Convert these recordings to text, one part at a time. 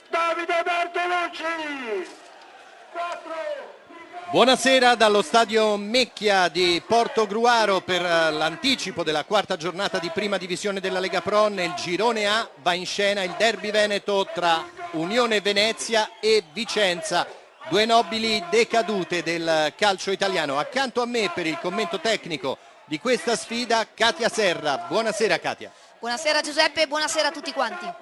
Davide Bertolucci. 4. Buonasera dallo stadio Mecchia di Portogruaro per l'anticipo della quarta giornata di prima divisione della Lega Pro. Nel girone A va in scena il derby veneto tra Unione Venezia e Vicenza, due nobili decadute del calcio italiano. Accanto a me per il commento tecnico di questa sfida Katia Serra. Buonasera Katia. Buonasera Giuseppe, buonasera a tutti quanti.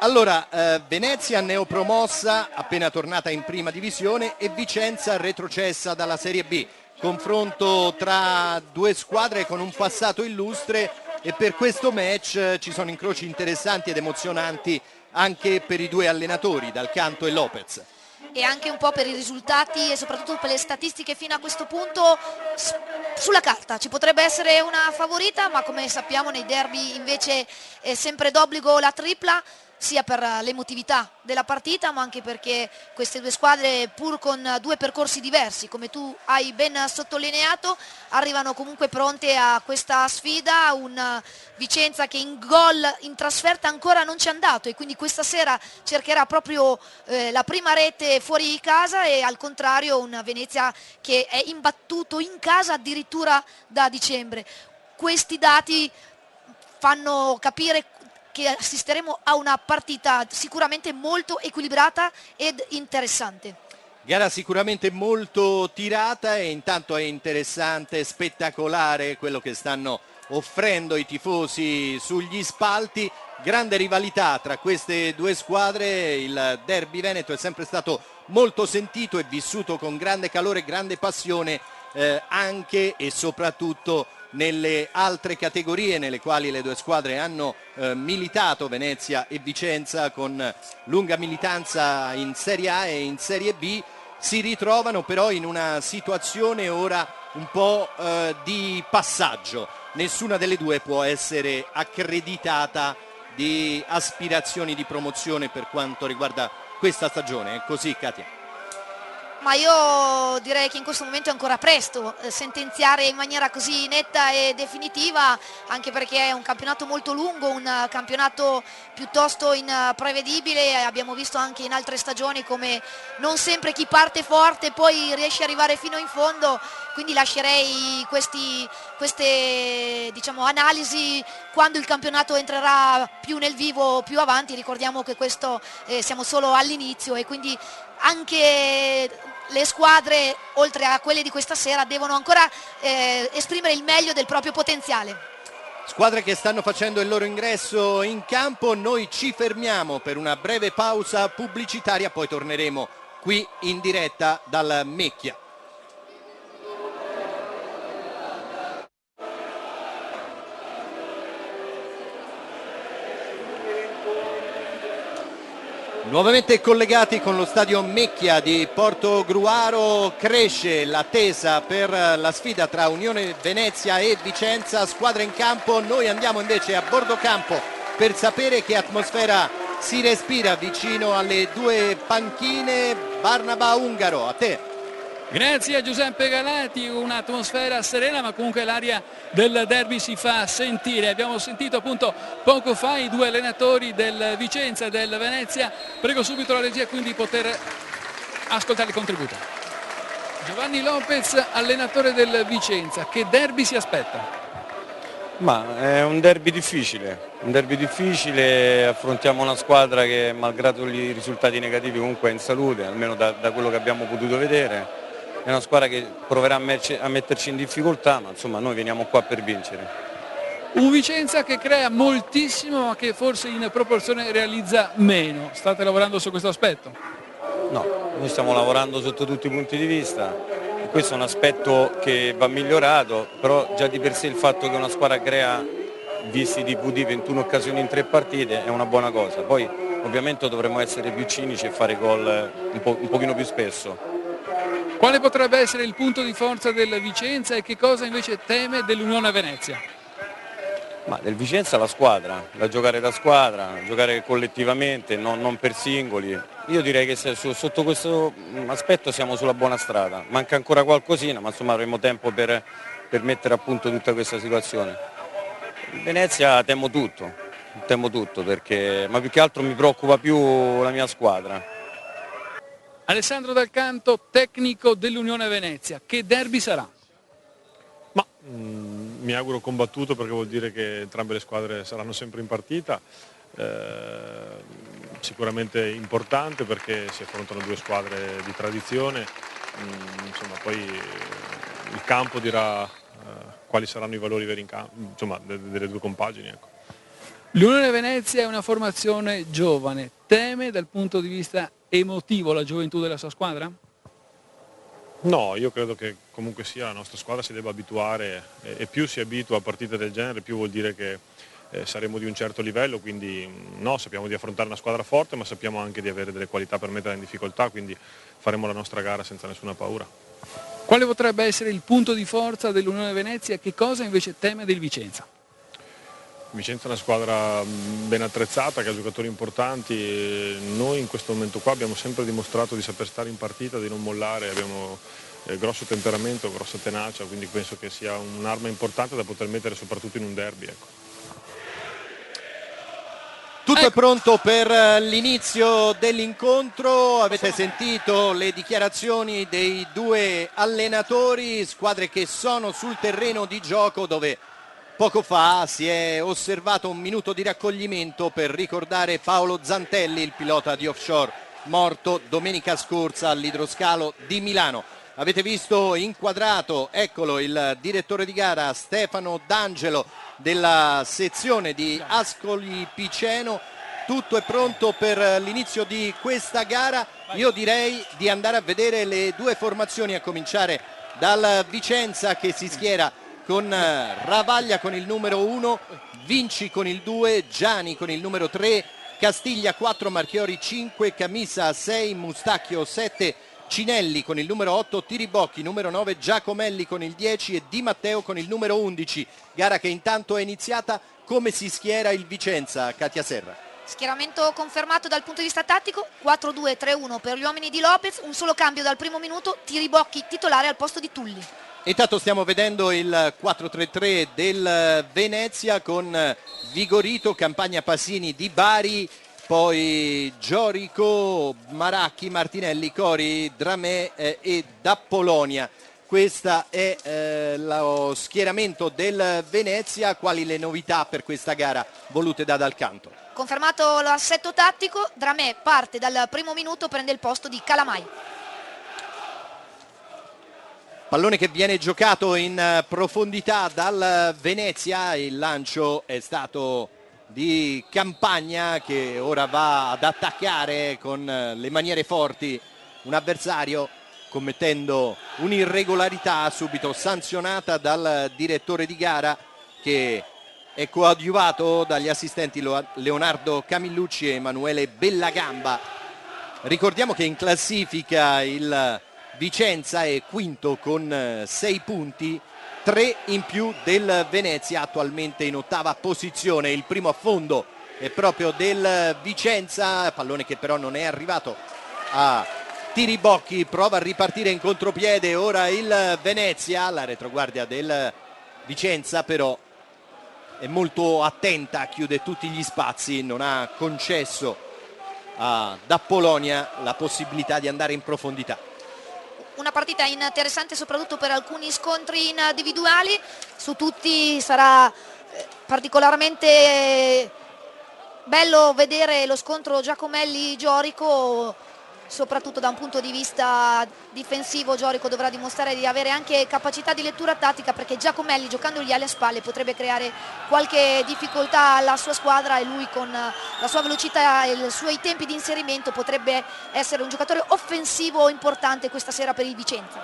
Allora, Venezia neopromossa, appena tornata in prima divisione, e Vicenza retrocessa dalla Serie B. Confronto tra due squadre con un passato illustre e per questo match ci sono incroci interessanti ed emozionanti anche per i due allenatori, Dal Canto e Lopez. E anche un po' per i risultati e soprattutto per le statistiche fino a questo punto. Sulla carta ci potrebbe essere una favorita, ma come sappiamo nei derby invece è sempre d'obbligo la tripla, sia per l'emotività della partita ma anche perché queste due squadre, pur con due percorsi diversi, come tu hai ben sottolineato, arrivano comunque pronte a questa sfida. Un Vicenza che in gol in trasferta ancora non ci è andato e quindi questa sera cercherà proprio la prima rete fuori casa, e al contrario un Venezia che è imbattuto in casa addirittura da dicembre. Questi dati fanno capire che assisteremo a una partita sicuramente molto equilibrata ed interessante. Gara sicuramente molto tirata e intanto è interessante, spettacolare quello che stanno offrendo i tifosi sugli spalti. Grande rivalità tra queste due squadre, il derby veneto è sempre stato molto sentito e vissuto con grande calore e grande passione anche e soprattutto nelle altre categorie nelle quali le due squadre hanno militato, Venezia e Vicenza, con lunga militanza in Serie A e in Serie B. Si ritrovano però in una situazione ora un po' di passaggio. Nessuna delle due può essere accreditata di aspirazioni di promozione per quanto riguarda questa stagione. È così, Katia? Ma io direi che in questo momento è ancora presto sentenziare in maniera così netta e definitiva, anche perché è un campionato molto lungo, un campionato piuttosto imprevedibile. Abbiamo visto anche in altre stagioni come non sempre chi parte forte poi riesce ad arrivare fino in fondo, quindi lascerei queste diciamo, analisi quando il campionato entrerà più nel vivo più avanti. Ricordiamo che questo siamo solo all'inizio e quindi anche le squadre, oltre a quelle di questa sera, devono ancora esprimere il meglio del proprio potenziale. Squadre che stanno facendo il loro ingresso in campo. Noi ci fermiamo per una breve pausa pubblicitaria, poi torneremo qui in diretta dal Mecchia. Nuovamente collegati con lo stadio Mecchia di Portogruaro. Cresce l'attesa per la sfida tra Unione Venezia e Vicenza, squadra in campo. Noi andiamo invece a bordo campo per sapere che atmosfera si respira vicino alle due panchine. Barnaba Ungaro, a te. Grazie a Giuseppe Galati, un'atmosfera serena ma comunque l'aria del derby si fa sentire. Abbiamo sentito appunto poco fa i due allenatori del Vicenza e del Venezia. Prego subito la regia quindi di poter ascoltare il contributo. Giovanni Lopez, allenatore del Vicenza, che derby si aspetta? Ma è un derby difficile, affrontiamo una squadra che malgrado i risultati negativi comunque è in salute, almeno da quello che abbiamo potuto vedere. È una squadra che proverà a metterci in difficoltà, ma insomma noi veniamo qua per vincere. Un Vicenza che crea moltissimo ma che forse in proporzione realizza meno. State lavorando su questo aspetto? No, noi stiamo lavorando sotto tutti i punti di vista. Questo è un aspetto che va migliorato, però già di per sé il fatto che una squadra crea, visti di VD, 21 occasioni in 3 partite è una buona cosa. Poi ovviamente dovremmo essere più cinici e fare gol un pochino più spesso. Quale potrebbe essere il punto di forza del Vicenza e che cosa invece teme dell'Unione Venezia? Ma del Vicenza la squadra, da giocare da squadra, giocare collettivamente, non per singoli. Io direi che sotto questo aspetto siamo sulla buona strada. Manca ancora qualcosina, ma insomma avremo tempo per mettere a punto tutta questa situazione. Il Venezia temo tutto. temo tutto, ma più che altro mi preoccupa più la mia squadra. Alessandro Dal Canto, tecnico dell'Unione Venezia, che derby sarà? Ma mi auguro combattuto, perché vuol dire che entrambe le squadre saranno sempre in partita. Sicuramente importante perché si affrontano due squadre di tradizione, insomma, poi il campo dirà quali saranno i valori veri in campo, insomma, delle due compagini. Ecco. L'Unione Venezia è una formazione giovane, teme dal punto di vista emotivo la gioventù della sua squadra? No, io credo che comunque sia la nostra squadra si debba abituare, e più si abitua a partite del genere più vuol dire che saremo di un certo livello, quindi no, sappiamo di affrontare una squadra forte, ma sappiamo anche di avere delle qualità per metterla in difficoltà, quindi faremo la nostra gara senza nessuna paura. Quale potrebbe essere il punto di forza dell'Unione Venezia? Che cosa invece teme del Vicenza? Vicenza è una squadra ben attrezzata, che ha giocatori importanti, e noi in questo momento qua abbiamo sempre dimostrato di saper stare in partita, di non mollare, abbiamo grosso temperamento, grossa tenacia, quindi penso che sia un'arma importante da poter mettere soprattutto in un derby. Ecco. Tutto è pronto per l'inizio dell'incontro, avete sentito le dichiarazioni dei due allenatori, squadre che sono sul terreno di gioco dove poco fa si è osservato un minuto di raccoglimento per ricordare Paolo Zantelli, il pilota di offshore morto domenica scorsa all'idroscalo di Milano. Avete visto inquadrato, eccolo, il direttore di gara Stefano D'Angelo della sezione di Ascoli Piceno. Tutto è pronto per l'inizio di questa gara. Io direi di andare a vedere le due formazioni, a cominciare dal Vicenza che si schiera con Ravaglia con il numero 1, Vinci con il 2, Giani con il numero 3, Castiglia 4, Marchiori 5, Camisa 6, Mustacchio 7, Cinelli con il numero 8, Tiribocchi numero 9, Giacomelli con il 10 e Di Matteo con il numero 11. Gara che intanto è iniziata. Come si schiera il Vicenza, Katia Serra? Schieramento confermato dal punto di vista tattico, 4-2-3-1 per gli uomini di Lopez, un solo cambio dal primo minuto, Tiribocchi titolare al posto di Tulli. Intanto stiamo vedendo il 4-3-3 del Venezia con Vigorito, Campagna, Pasini, Di Bari, poi Giorico, Maracchi, Martinelli, Cori, Dramè e D'Appolonia. Questo è lo schieramento del Venezia. Quali le novità per questa gara volute da Dal Canto? Confermato l'assetto tattico, Dramè parte dal primo minuto, prende il posto di Calamai. Pallone che viene giocato in profondità dal Venezia, il lancio è stato di Campagna che ora va ad attaccare con le maniere forti un avversario commettendo un'irregolarità subito sanzionata dal direttore di gara, che è coadiuvato dagli assistenti Leonardo Camillucci e Emanuele Bellagamba. Ricordiamo che in classifica il Vicenza è quinto con 6 punti, 3 in più del Venezia, attualmente in ottava posizione. Il primo affondo è proprio del Vicenza, pallone che però non è arrivato a Tiribocchi, prova a ripartire in contropiede ora il Venezia, la retroguardia del Vicenza però è molto attenta, chiude tutti gli spazi, non ha concesso ad Apolonia la possibilità di andare in profondità. Una partita interessante soprattutto per alcuni scontri individuali, su tutti sarà particolarmente bello vedere lo scontro Giacomelli-Giorico, soprattutto da un punto di vista difensivo. Giorico dovrà dimostrare di avere anche capacità di lettura tattica, perché Giacomelli giocandogli alle spalle potrebbe creare qualche difficoltà alla sua squadra e lui con la sua velocità e i suoi tempi di inserimento potrebbe essere un giocatore offensivo importante questa sera per il Vicenza.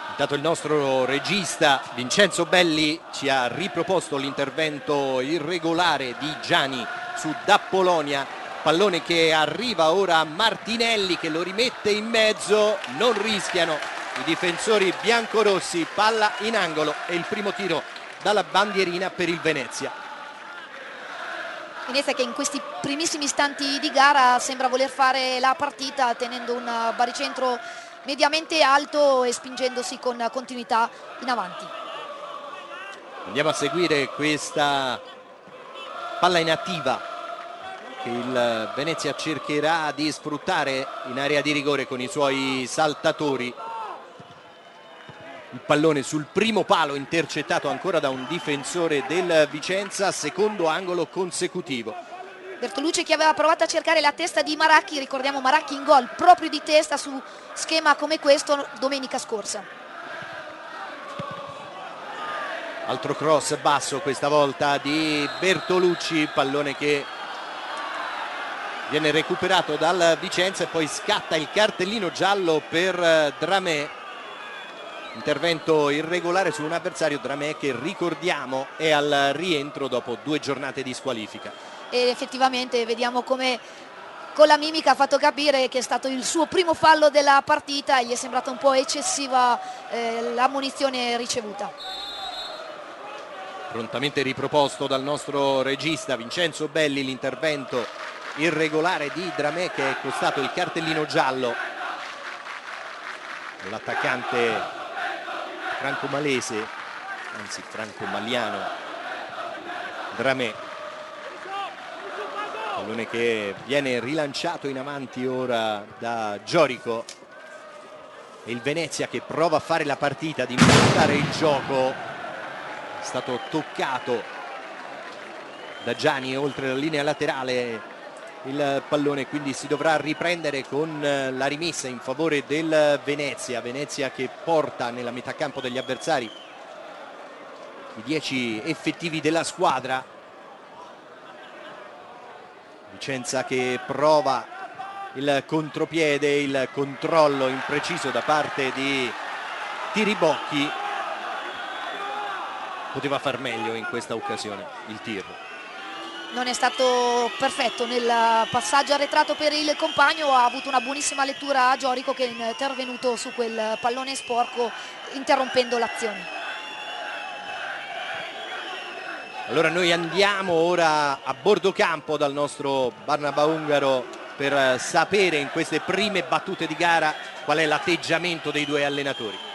Intanto il nostro regista Vincenzo Belli ci ha riproposto l'intervento irregolare di Giani su D'Appolonia. Pallone che arriva ora a Martinelli che lo rimette in mezzo, non rischiano i difensori biancorossi, palla in angolo e il primo tiro dalla bandierina per il Venezia. Venezia che in questi primissimi istanti di gara sembra voler fare la partita tenendo un baricentro mediamente alto e spingendosi con continuità in avanti. Andiamo a seguire questa palla inattiva che il Venezia cercherà di sfruttare in area di rigore con i suoi saltatori. Il pallone sul primo palo intercettato ancora da un difensore del Vicenza, secondo angolo consecutivo. Bertolucci che aveva provato a cercare la testa di Maracchi, ricordiamo Maracchi in gol proprio di testa su schema come questo domenica scorsa. Altro cross basso questa volta di Bertolucci, pallone che viene recuperato dal Vicenza e poi scatta il cartellino giallo per Dramé. Intervento irregolare su un avversario, Dramé, che ricordiamo è al rientro dopo 2 giornate di squalifica. E effettivamente vediamo come con la mimica ha fatto capire che è stato il suo primo fallo della partita e gli è sembrata un po' eccessiva la munizione ricevuta. Prontamente riproposto dal nostro regista Vincenzo Belli l'intervento irregolare di Dramé che è costato il cartellino giallo. L'attaccante franco-malese, anzi franco-maliano, Dramé. Pallone che viene rilanciato in avanti ora da Giorico. E il Venezia che prova a fare la partita, ad impostare il gioco. È stato toccato da Gianni oltre la linea laterale il pallone, quindi si dovrà riprendere con la rimessa in favore del Venezia. Venezia che porta nella metà campo degli avversari i 10 effettivi della squadra. Vicenza che prova il contropiede, il controllo impreciso da parte di Tiribocchi. Poteva far meglio in questa occasione il tiro. Non è stato perfetto nel passaggio arretrato per il compagno, ha avuto una buonissima lettura a Giorico che è intervenuto su quel pallone sporco interrompendo l'azione. Allora noi andiamo ora a bordo campo dal nostro Barnaba Ungaro per sapere in queste prime battute di gara qual è l'atteggiamento dei 2 allenatori.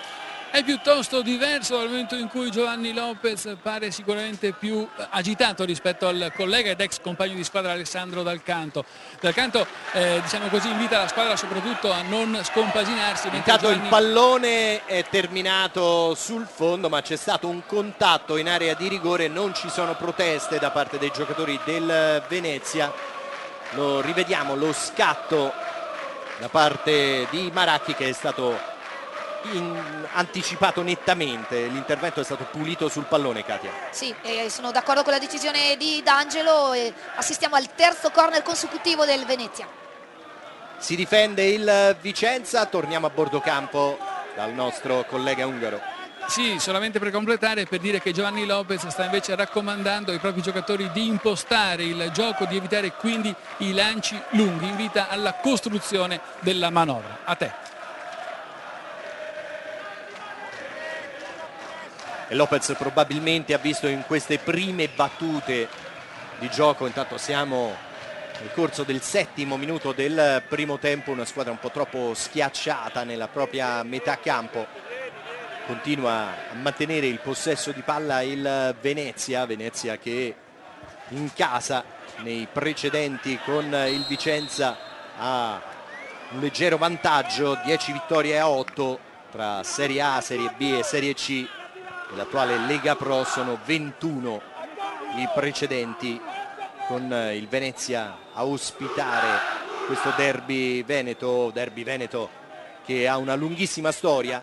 È piuttosto diverso dal momento in cui Giovanni Lopez pare sicuramente più agitato rispetto al collega ed ex compagno di squadra Alessandro Dal Canto. Dal Canto diciamo così invita la squadra soprattutto a non scompaginarsi. Intanto il pallone è terminato sul fondo, ma c'è stato un contatto in area di rigore, non ci sono proteste da parte dei giocatori del Venezia. Lo rivediamo, lo scatto da parte di Maracchi che è stato anticipato nettamente. L'intervento è stato pulito sul pallone, Katia. Sì, sono d'accordo con la decisione di D'Angelo e assistiamo al terzo corner consecutivo del Venezia. Si difende il Vicenza, torniamo a bordo campo dal nostro collega ungaro. Sì, solamente per completare, per dire che Giovanni Lopez sta invece raccomandando ai propri giocatori di impostare il gioco, di evitare quindi i lanci lunghi, invita alla costruzione della manovra. A te. E Lopez probabilmente ha visto in queste prime battute di gioco, intanto siamo nel corso del 7° minuto del primo tempo, una squadra un po' troppo schiacciata nella propria metà campo. Continua a mantenere il possesso di palla il Venezia che in casa nei precedenti con il Vicenza ha un leggero vantaggio, 10 vittorie a 8 tra Serie A, Serie B e Serie C. L'attuale Lega Pro sono 21 i precedenti, con il Venezia a ospitare questo derby veneto che ha una lunghissima storia.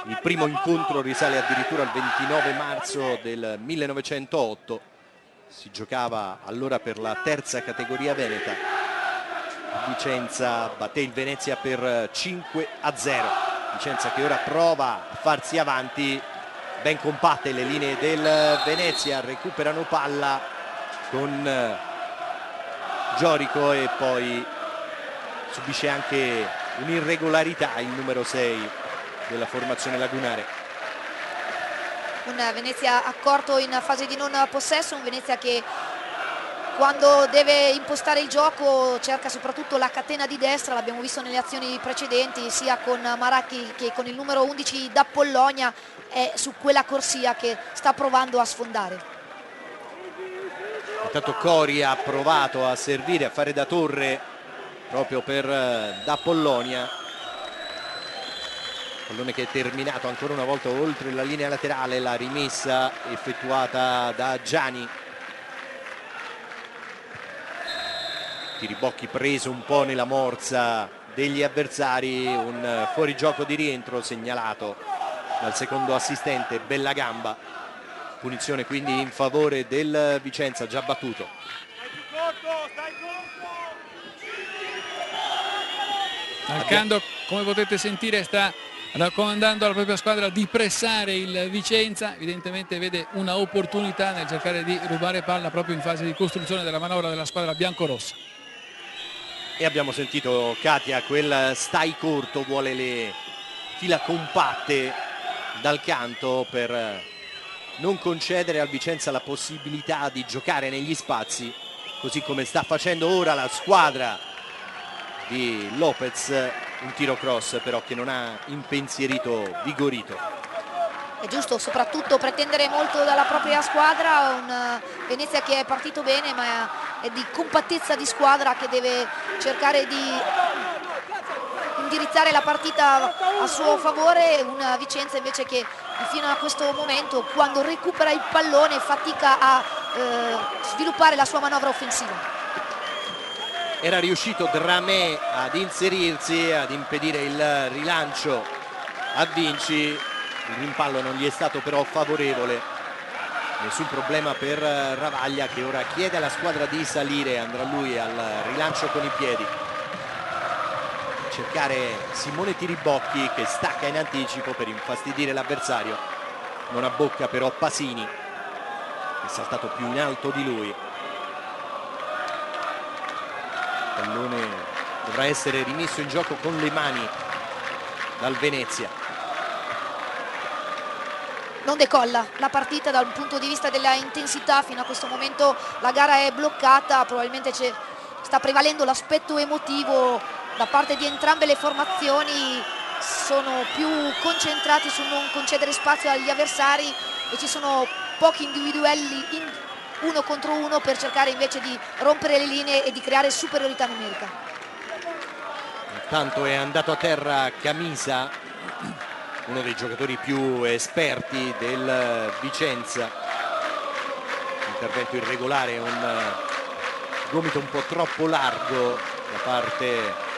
Il primo incontro risale addirittura al 29 marzo del 1908, si giocava allora per la terza categoria veneta. Vicenza batté il Venezia per 5-0. Vicenza che ora prova a farsi avanti, ben compatte le linee del Venezia, recuperano palla con Giorico e poi subisce anche un'irregolarità il numero 6 della formazione lagunare. Un Venezia accorto in fase di non possesso, un Venezia che quando deve impostare il gioco cerca soprattutto la catena di destra, l'abbiamo visto nelle azioni precedenti sia con Maracchi che con il numero 11 da Pollonia, è su quella corsia che sta provando a sfondare. Intanto Cori ha provato a servire, a fare da torre proprio per D'Apollonia. Pallone che è terminato ancora una volta oltre la linea laterale, la rimessa effettuata da Gianni. Tiribocchi preso un po' nella morsa degli avversari, un fuorigioco di rientro segnalato dal secondo assistente, bella gamba. Punizione quindi in favore del Vicenza, già battuto. Alcando, come potete sentire, sta raccomandando alla propria squadra di pressare il Vicenza, evidentemente vede una opportunità nel cercare di rubare palla proprio in fase di costruzione della manovra della squadra biancorossa. E abbiamo sentito Katia, quel stai corto, vuole le fila compatte dal canto per non concedere al Vicenza la possibilità di giocare negli spazi, così come sta facendo ora la squadra di Lopez. Un tiro cross però che non ha impensierito Vigorito. È giusto soprattutto pretendere molto dalla propria squadra, un Venezia che è partito bene ma è di compattezza di squadra, che deve cercare di indirizzare la partita a suo favore. Una Vicenza invece che fino a questo momento, quando recupera il pallone, fatica a sviluppare la sua manovra offensiva. Era riuscito Dramé ad inserirsi, ad impedire il rilancio a Vinci. Il rimpallo non gli è stato però favorevole. Nessun problema per Ravaglia, che ora chiede alla squadra di salire, andrà lui al rilancio con i piedi. Cercare Simone Tiribocchi, che stacca in anticipo per infastidire l'avversario. Non abbocca però Pasini, che è saltato più in alto di lui. Il pallone dovrà essere rimesso in gioco con le mani dal Venezia. Non decolla la partita dal punto di vista della intensità. Fino a questo momento la gara è bloccata, probabilmente sta prevalendo l'aspetto emotivo da parte di entrambe le formazioni. Sono più concentrati sul non concedere spazio agli avversari e ci sono pochi individuali uno contro uno per cercare invece di rompere le linee e di creare superiorità numerica. Intanto è andato a terra Camisa, uno dei giocatori più esperti del Vicenza. Intervento irregolare, un gomito un po' troppo largo da parte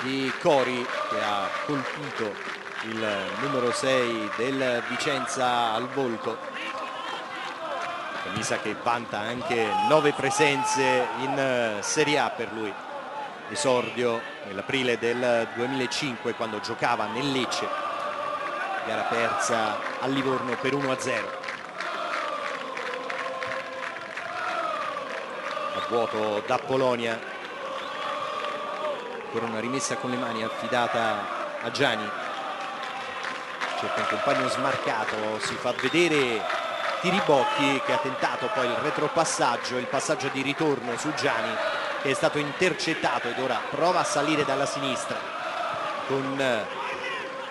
di Cori, che ha colpito il numero 6 del Vicenza al volto. Camisa che vanta anche 9 presenze in Serie A per lui. Esordio nell'aprile del 2005 quando giocava nel Lecce. Gara persa a Livorno per 1-0. A vuoto da Polonia. Ancora una rimessa con le mani affidata a Gianni. Cerca un compagno smarcato, si fa vedere Tiribocchi, che ha tentato poi il retropassaggio, il passaggio di ritorno su Gianni, che è stato intercettato ed ora prova a salire dalla sinistra con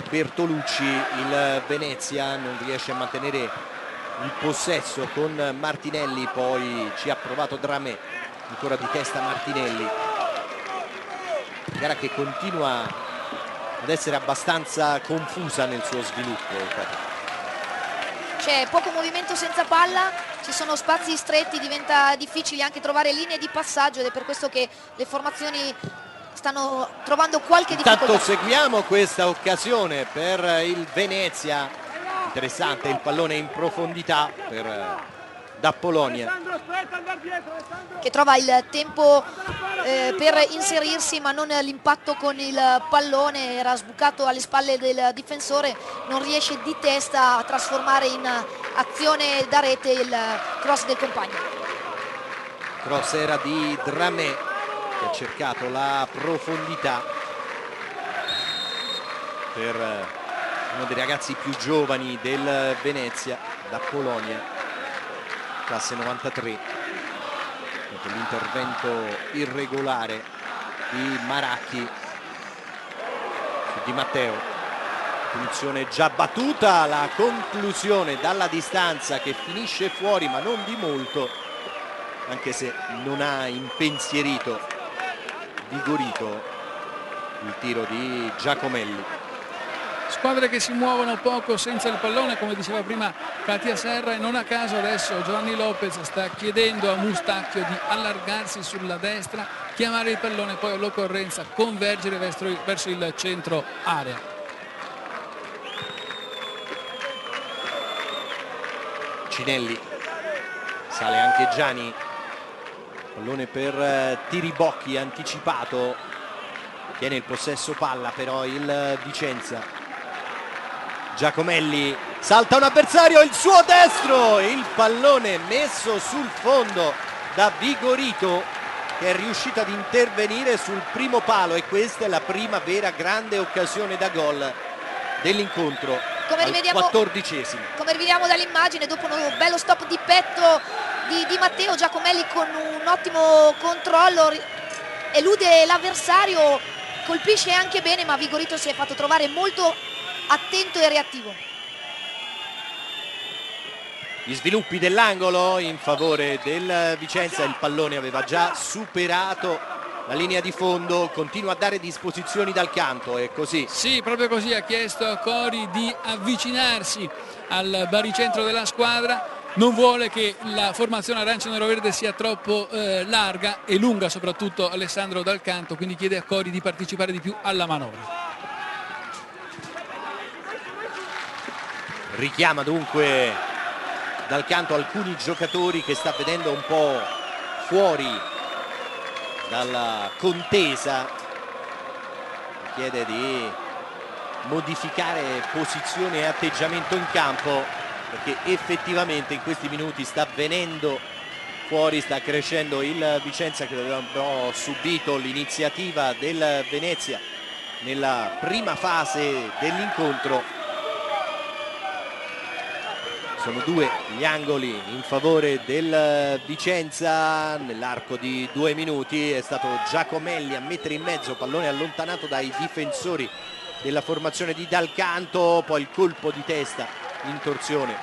Bertolucci. Il Venezia non riesce a mantenere il possesso con Martinelli, poi ci ha provato Dramé, ancora di testa Martinelli. Gara che continua ad essere abbastanza confusa nel suo sviluppo. C'è poco movimento senza palla, ci sono spazi stretti, diventa difficile anche trovare linee di passaggio ed è per questo che le formazioni stanno trovando qualche difficoltà. Intanto seguiamo questa occasione per il Venezia. Interessante il pallone in profondità per D'Apollonia, che trova il tempo per inserirsi ma non l'impatto con il pallone. Era sbucato alle spalle del difensore, non riesce di testa a trasformare in azione da rete il cross del compagno. Cross era di Dramé, che ha cercato la profondità per uno dei ragazzi più giovani del Venezia, D'Apollonia, classe 93. L'intervento irregolare di Maracchi su Di Matteo. Punizione già battuta, la conclusione dalla distanza che finisce fuori ma non di molto anche se non ha impensierito Vigorito il tiro di Giacomelli. Squadre che si muovono poco senza il pallone, come diceva prima Katia Serra, e non a caso adesso Giovanni Lopez sta chiedendo a Mustacchio di allargarsi sulla destra, chiamare il pallone, poi all'occorrenza convergere verso il centro area. Cinelli, sale anche Gianni, pallone per Tiribocchi anticipato, tiene il possesso palla però il Vicenza. Giacomelli, salta un avversario, il suo destro, il pallone messo sul fondo da Vigorito, che è riuscito ad intervenire sul primo palo, e questa è la prima vera grande occasione da gol dell'incontro al 14esimo. Come rivediamo dall'immagine, dopo un bello stop di petto di Matteo, Giacomelli con un ottimo controllo elude l'avversario, colpisce anche bene, ma Vigorito si è fatto trovare molto attento e reattivo. Gli sviluppi dell'angolo in favore del Vicenza, il pallone aveva già superato la linea di fondo, continua a dare disposizioni dal canto, è così. Sì, proprio così, ha chiesto a Cori di avvicinarsi al baricentro della squadra, non vuole che la formazione arancione-nero-verde sia troppo larga e lunga, soprattutto Alessandro dal canto, quindi chiede a Cori di partecipare di più alla manovra. Richiama dunque dal canto alcuni giocatori che sta vedendo un po' fuori dalla contesa, chiede di modificare posizione e atteggiamento in campo, perché effettivamente in questi minuti sta venendo fuori, sta crescendo il Vicenza, che aveva un po' subito l'iniziativa del Venezia nella prima fase dell'incontro. Sono due gli angoli in favore del Vicenza nell'arco di 2 minuti. È stato Giacomelli a mettere in mezzo, pallone allontanato dai difensori della formazione di Dal Canto, poi il colpo di testa in torsione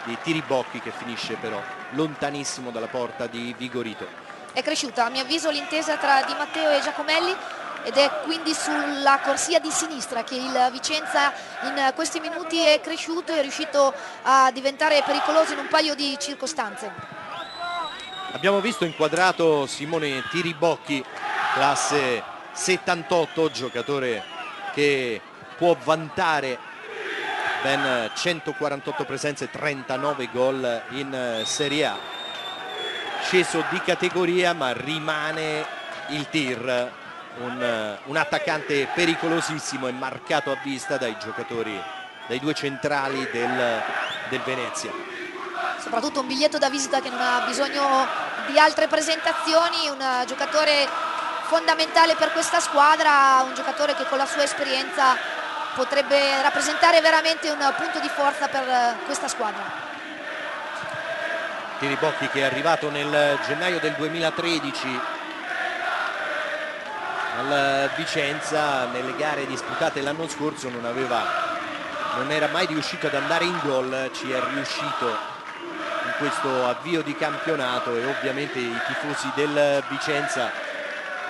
di Tiribocchi, che finisce però lontanissimo dalla porta di Vigorito. È cresciuta a mio avviso l'intesa tra Di Matteo e Giacomelli, ed è quindi sulla corsia di sinistra che il Vicenza in questi minuti è cresciuto e è riuscito a diventare pericoloso in un paio di circostanze. Abbiamo visto inquadrato Simone Tiribocchi, classe 78, giocatore che può vantare ben 148 presenze, 39 gol in Serie A. Sceso di categoria, ma rimane il tir. Un attaccante pericolosissimo e marcato a vista dai giocatori, dai due centrali del Venezia. Soprattutto un biglietto da visita che non ha bisogno di altre presentazioni, un giocatore fondamentale per questa squadra, un giocatore che con la sua esperienza potrebbe rappresentare veramente un punto di forza per questa squadra. Tiribocchi, che è arrivato nel gennaio del 2013 al Vicenza, nelle gare disputate l'anno scorso non era mai riuscito ad andare in gol, ci è riuscito in questo avvio di campionato, e ovviamente i tifosi del Vicenza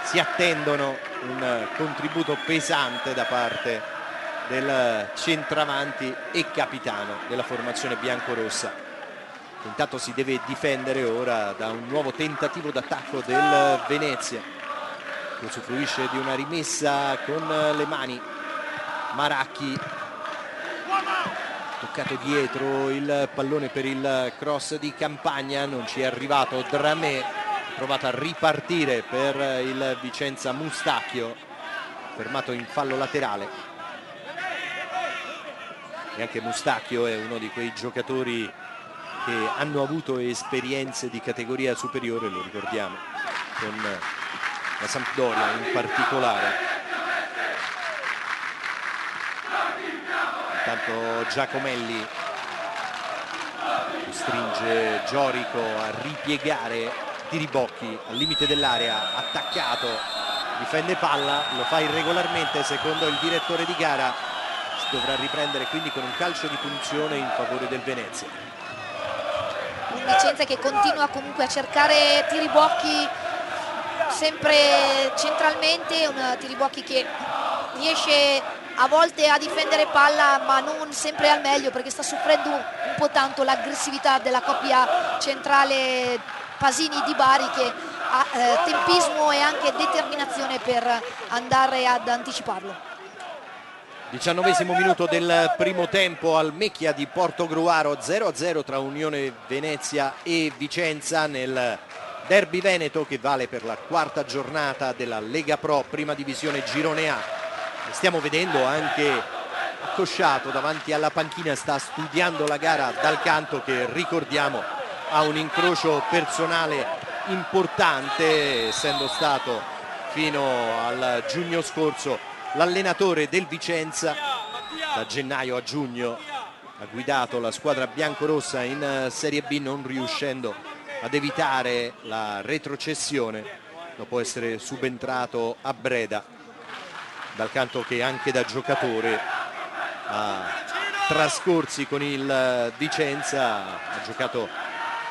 si attendono un contributo pesante da parte del centravanti e capitano della formazione biancorossa. Intanto si deve difendere ora da un nuovo tentativo d'attacco del Venezia, che usufruisce di una rimessa con le mani. Maracchi, toccato dietro il pallone per il cross di Campagna, non ci è arrivato Dramé, provato a ripartire per il Vicenza Mustacchio, fermato in fallo laterale. E anche Mustacchio è uno di quei giocatori che hanno avuto esperienze di categoria superiore, lo ricordiamo, con la Sampdoria in particolare. Intanto Giacomelli costringe Giorico a ripiegare Tiribocchi al limite dell'area, attaccato, difende palla, lo fa irregolarmente secondo il direttore di gara, si dovrà riprendere quindi con un calcio di punizione in favore del Venezia. Vicenza che continua comunque a cercare Tiribocchi sempre centralmente, un Tiribocchi che riesce a volte a difendere palla ma non sempre al meglio, perché sta soffrendo un po' tanto l'aggressività della coppia centrale Pasini-Di Bari, che ha tempismo e anche determinazione per andare ad anticiparlo. 19° minuto del primo tempo al Mecchia di Portogruaro, 0-0 tra Unione Venezia e Vicenza nel derby veneto che vale per la quarta giornata della Lega Pro Prima Divisione Girone A. Stiamo vedendo anche Accosciato davanti alla panchina, sta studiando la gara dal canto, che ricordiamo ha un incrocio personale importante, essendo stato fino al giugno scorso l'allenatore del Vicenza. Da gennaio a giugno ha guidato la squadra biancorossa in Serie B, non riuscendo ad evitare la retrocessione dopo essere subentrato a Breda, dal canto che anche da giocatore ha trascorsi con il Vicenza, ha giocato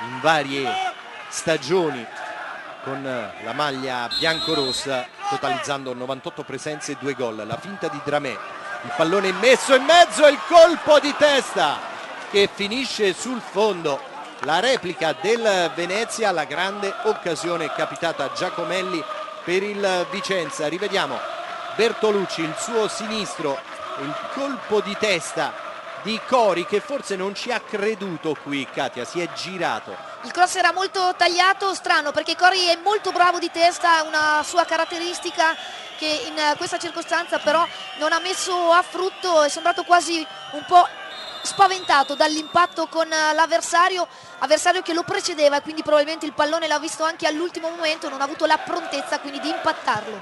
in varie stagioni con la maglia biancorossa, totalizzando 98 presenze e 2 gol. La finta di Dramé, il pallone messo in mezzo e il colpo di testa che finisce sul fondo. La replica del Venezia, la grande occasione capitata a Giacomelli per il Vicenza. Rivediamo Bertolucci, il suo sinistro, il colpo di testa di Cori, che forse non ci ha creduto qui. Katia, si è girato. Il cross era molto tagliato, strano, perché Cori è molto bravo di testa, è una sua caratteristica che in questa circostanza però non ha messo a frutto. È sembrato quasi un po' spaventato dall'impatto con l'avversario che lo precedeva, e quindi probabilmente il pallone l'ha visto anche all'ultimo momento, non ha avuto la prontezza quindi di impattarlo.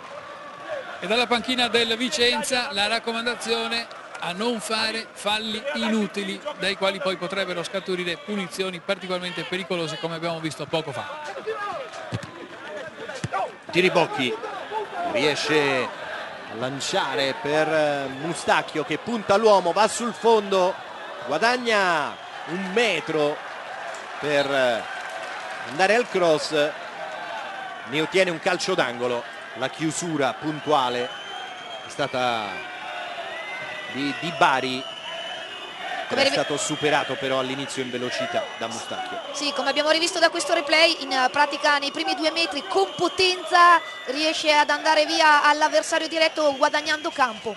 E dalla panchina del Vicenza la raccomandazione a non fare falli inutili, dai quali poi potrebbero scaturire punizioni particolarmente pericolose, come abbiamo visto poco fa. Tiribocchi riesce a lanciare per Mustacchio, che punta l'uomo, va sul fondo, guadagna 1 metro per andare al cross, ne ottiene un calcio d'angolo. La chiusura puntuale è stata di Bari, che è stato superato però all'inizio in velocità da Mustacchio. Sì, come abbiamo rivisto da questo replay, in pratica nei primi 2 metri con potenza riesce ad andare via all'avversario diretto guadagnando campo.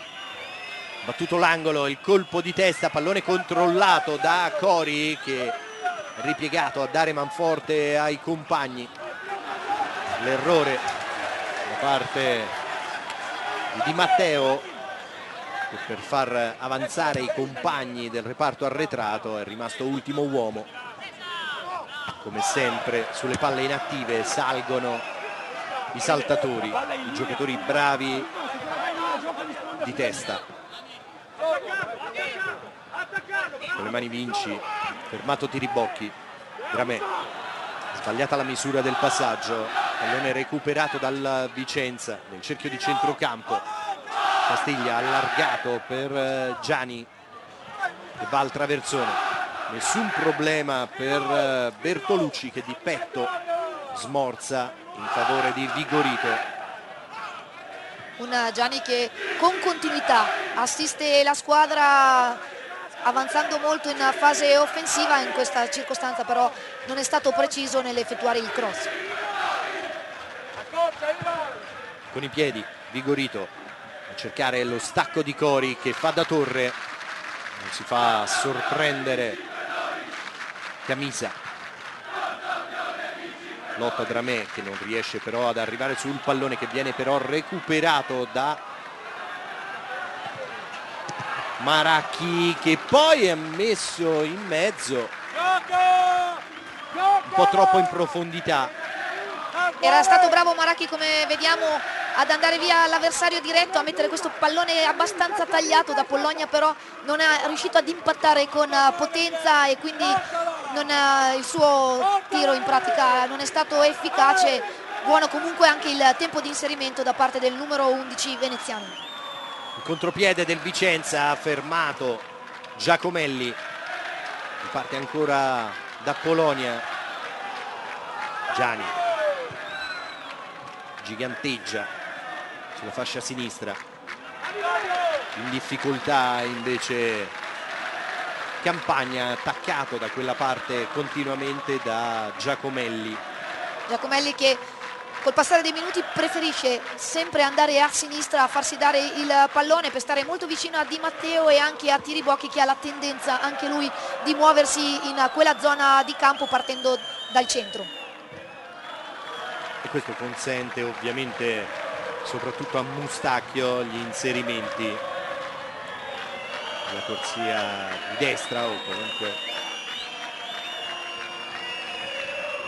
Battuto l'angolo, il colpo di testa, pallone controllato da Cori, che è ripiegato a dare manforte ai compagni. L'errore da parte di Di Matteo, che per far avanzare i compagni del reparto arretrato è rimasto ultimo uomo. Come sempre sulle palle inattive salgono i saltatori, i giocatori bravi di testa. Con le mani Vinci, fermato Tiribocchi, Dramé, sbagliata la misura del passaggio, pallone recuperato dal Vicenza nel cerchio di centrocampo. Castiglia allargato per Gianni, che va al traversone. Nessun problema per Bertolucci, che di petto smorza in favore di Vigorito. Un Gianni che con continuità assiste la squadra avanzando molto in fase offensiva, in questa circostanza però non è stato preciso nell'effettuare il cross. Con i piedi Vigorito a cercare lo stacco di Cori, che fa da torre, non si fa sorprendere Camisa. Lotta Dramé, che non riesce però ad arrivare sul pallone, che viene però recuperato da Maracchi, che poi è messo in mezzo un po' troppo in profondità. Era stato bravo Maracchi, come vediamo, ad andare via all'avversario diretto, a mettere questo pallone abbastanza tagliato. Da Pologna però non è riuscito ad impattare con potenza, e quindi il suo tiro in pratica non è stato efficace. Buono comunque anche il tempo di inserimento da parte del numero 11 veneziano. Il contropiede del Vicenza ha fermato Giacomelli, parte ancora da Polonia, Gianni giganteggia sulla fascia sinistra, in difficoltà invece Campagna, attaccato da quella parte continuamente da Giacomelli. Giacomelli che col passare dei minuti preferisce sempre andare a sinistra a farsi dare il pallone per stare molto vicino a Di Matteo e anche a Tiribocchi, che ha la tendenza anche lui di muoversi in quella zona di campo partendo dal centro. E questo consente ovviamente soprattutto a Mustacchio gli inserimenti nella corsia di destra o comunque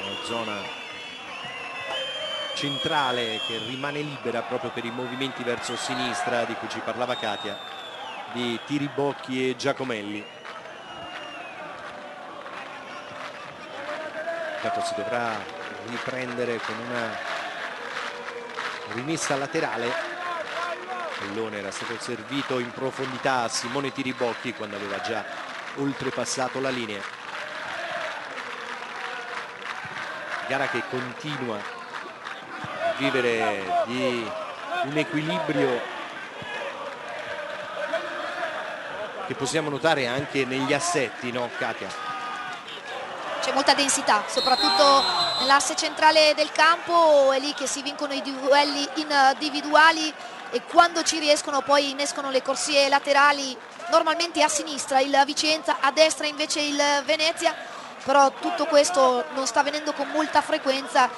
una zona centrale che rimane libera proprio per i movimenti verso sinistra di cui ci parlava Katia, di Tiribocchi e Giacomelli. Intanto si dovrà riprendere con una rimessa laterale. Il pallone era stato servito in profondità a Simone Tiribocchi quando aveva già oltrepassato la linea. Gara che continua a vivere di un equilibrio che possiamo notare anche negli assetti, no Katia? C'è molta densità, soprattutto nell'asse centrale del campo, è lì che si vincono i duelli individuali e quando ci riescono poi innescono le corsie laterali, normalmente a sinistra il Vicenza, a destra invece il Venezia, però tutto questo non sta avvenendo con molta frequenza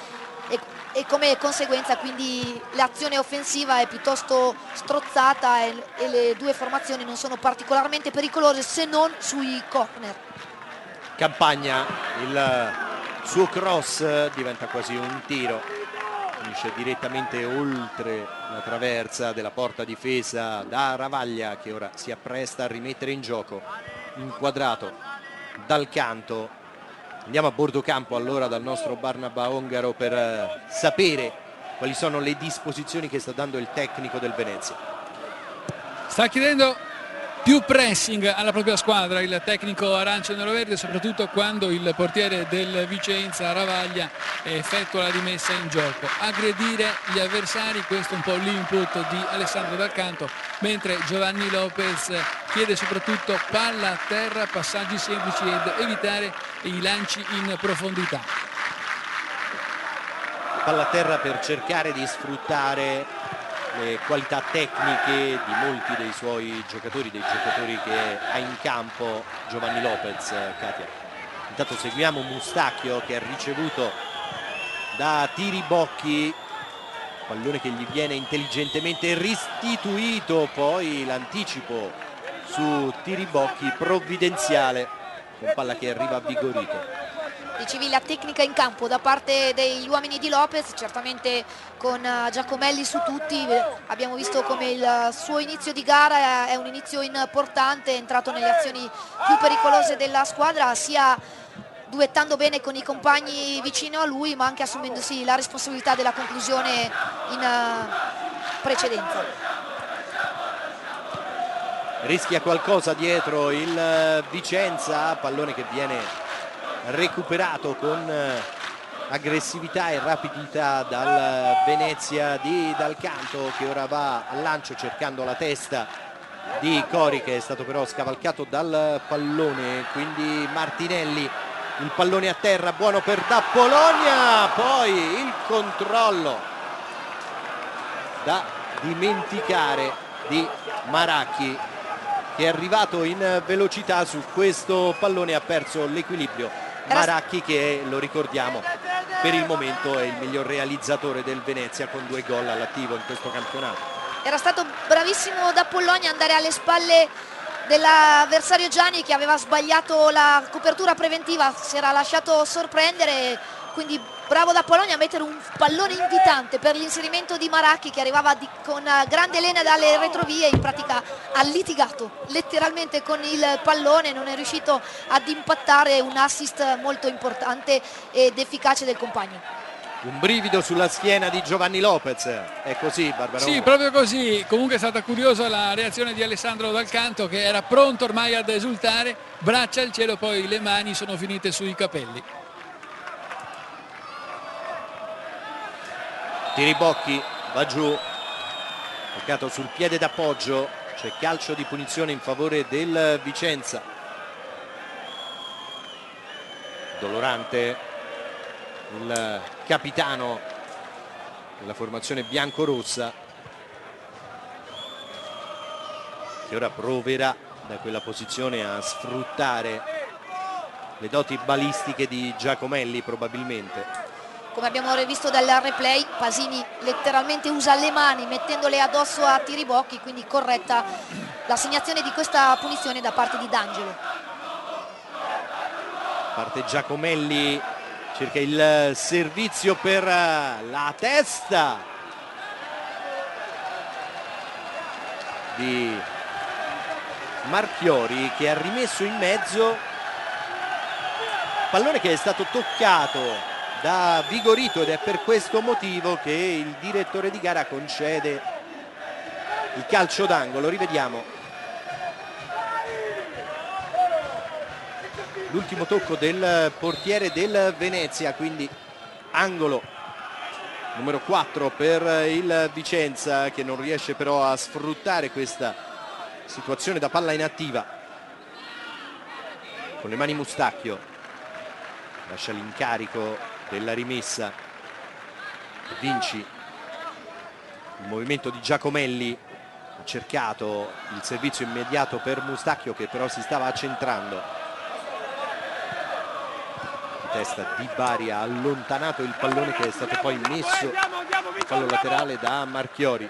e come conseguenza quindi l'azione offensiva è piuttosto strozzata e le due formazioni non sono particolarmente pericolose se non sui corner. Campagna, il suo cross diventa quasi un tiro, finisce direttamente oltre la traversa della porta difesa da Ravaglia, che ora si appresta a rimettere in gioco, inquadrato dal canto. Andiamo a bordo campo allora dal nostro Barnaba Ongaro per sapere quali sono le disposizioni che sta dando il tecnico del Venezia. Sta chiedendo più pressing alla propria squadra il tecnico arancio-nero-verde, soprattutto quando il portiere del Vicenza, Ravaglia, effettua la rimessa in gioco. Aggredire gli avversari, questo è un po' l'input di Alessandro Dal Canto, mentre Giovanni Lopez chiede soprattutto palla a terra, passaggi semplici ed evitare i lanci in profondità. Palla a terra per cercare di sfruttare le qualità tecniche di molti dei suoi giocatori, dei giocatori che ha in campo Giovanni Lopez, Katia. Intanto seguiamo Mustacchio che ha ricevuto da Tiribocchi, pallone che gli viene intelligentemente restituito, poi l'anticipo su Tiribocchi provvidenziale con palla che arriva a Vigorito. Dicevi la tecnica in campo da parte degli uomini di Lopez, certamente con Giacomelli su tutti. Abbiamo visto come il suo inizio di gara è un inizio importante, è entrato nelle azioni più pericolose della squadra, sia duettando bene con i compagni vicino a lui ma anche assumendosi la responsabilità della conclusione in precedenza. Rischia qualcosa dietro il Vicenza, pallone che viene recuperato con aggressività e rapidità dal Venezia di Dal Canto, che ora va al lancio cercando la testa di Cori, che è stato però scavalcato dal pallone, quindi Martinelli, il pallone a terra buono per Da Polonia, poi il controllo da dimenticare di Maracchi, che è arrivato in velocità su questo pallone, ha perso l'equilibrio. Maracchi, che lo ricordiamo per il momento è il miglior realizzatore del Venezia con 2 gol all'attivo in questo campionato. Era stato bravissimo Da Polonia andare alle spalle dell'avversario Gianni, che aveva sbagliato la copertura preventiva, si era lasciato sorprendere, quindi bravo Da Polonia a mettere un pallone invitante per l'inserimento di Maracchi, che arrivava con grande lena dalle retrovie, in pratica ha litigato letteralmente con il pallone, non è riuscito ad impattare, un assist molto importante ed efficace del compagno. Un brivido sulla schiena di Giovanni Lopez, è così Barbara? Sì, proprio così. Comunque è stata curiosa la reazione di Alessandro Dal Canto, che era pronto ormai ad esultare, braccia al cielo, poi le mani sono finite sui capelli. Tiribocchi va giù, toccato sul piede d'appoggio, c'è calcio di punizione in favore del Vicenza. Dolorante, il capitano della formazione biancorossa, che ora proverà da quella posizione a sfruttare le doti balistiche di Giacomelli probabilmente. Come abbiamo visto dal replay, Pasini letteralmente usa le mani mettendole addosso a Tiribocchi, quindi corretta l'assegnazione di questa punizione da parte di D'Angelo. Parte Giacomelli, cerca il servizio per la testa di Marchiori, che ha rimesso in mezzo, pallone che è stato toccato da Vigorito, ed è per questo motivo che il direttore di gara concede il calcio d'angolo. Rivediamo l'ultimo tocco del portiere del Venezia, quindi angolo numero 4 per il Vicenza, che non riesce però a sfruttare questa situazione da palla inattiva. Con le mani Mustacchio lascia l'incarico della rimessa, Vinci, il movimento di Giacomelli, ha cercato il servizio immediato per Mustacchio, che però si stava accentrando. Di testa Di Bari ha allontanato il pallone, che è stato poi messo in fallo laterale da Marchiori.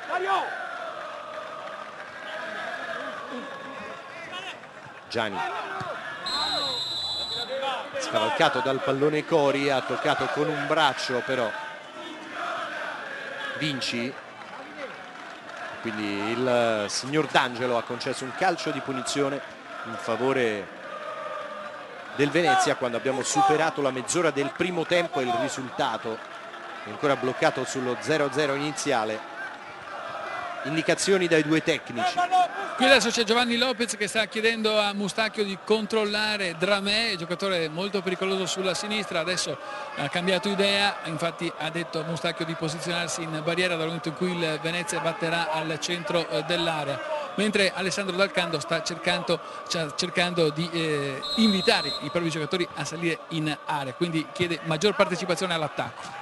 Gianni, scavalcato dal pallone Cori, ha toccato con un braccio però Vinci, quindi il signor D'Angelo ha concesso un calcio di punizione in favore del Venezia, quando abbiamo superato la mezz'ora del primo tempo e il risultato è ancora bloccato sullo 0-0 iniziale. Indicazioni dai due tecnici. Qui adesso c'è Giovanni Lopez che sta chiedendo a Mustacchio di controllare Dramé, giocatore molto pericoloso sulla sinistra. Adesso ha cambiato idea, infatti ha detto a Mustacchio di posizionarsi in barriera dal momento in cui il Venezia batterà al centro dell'area, mentre Alessandro Dal Canto sta cercando di invitare i propri giocatori a salire in area, quindi chiede maggior partecipazione all'attacco.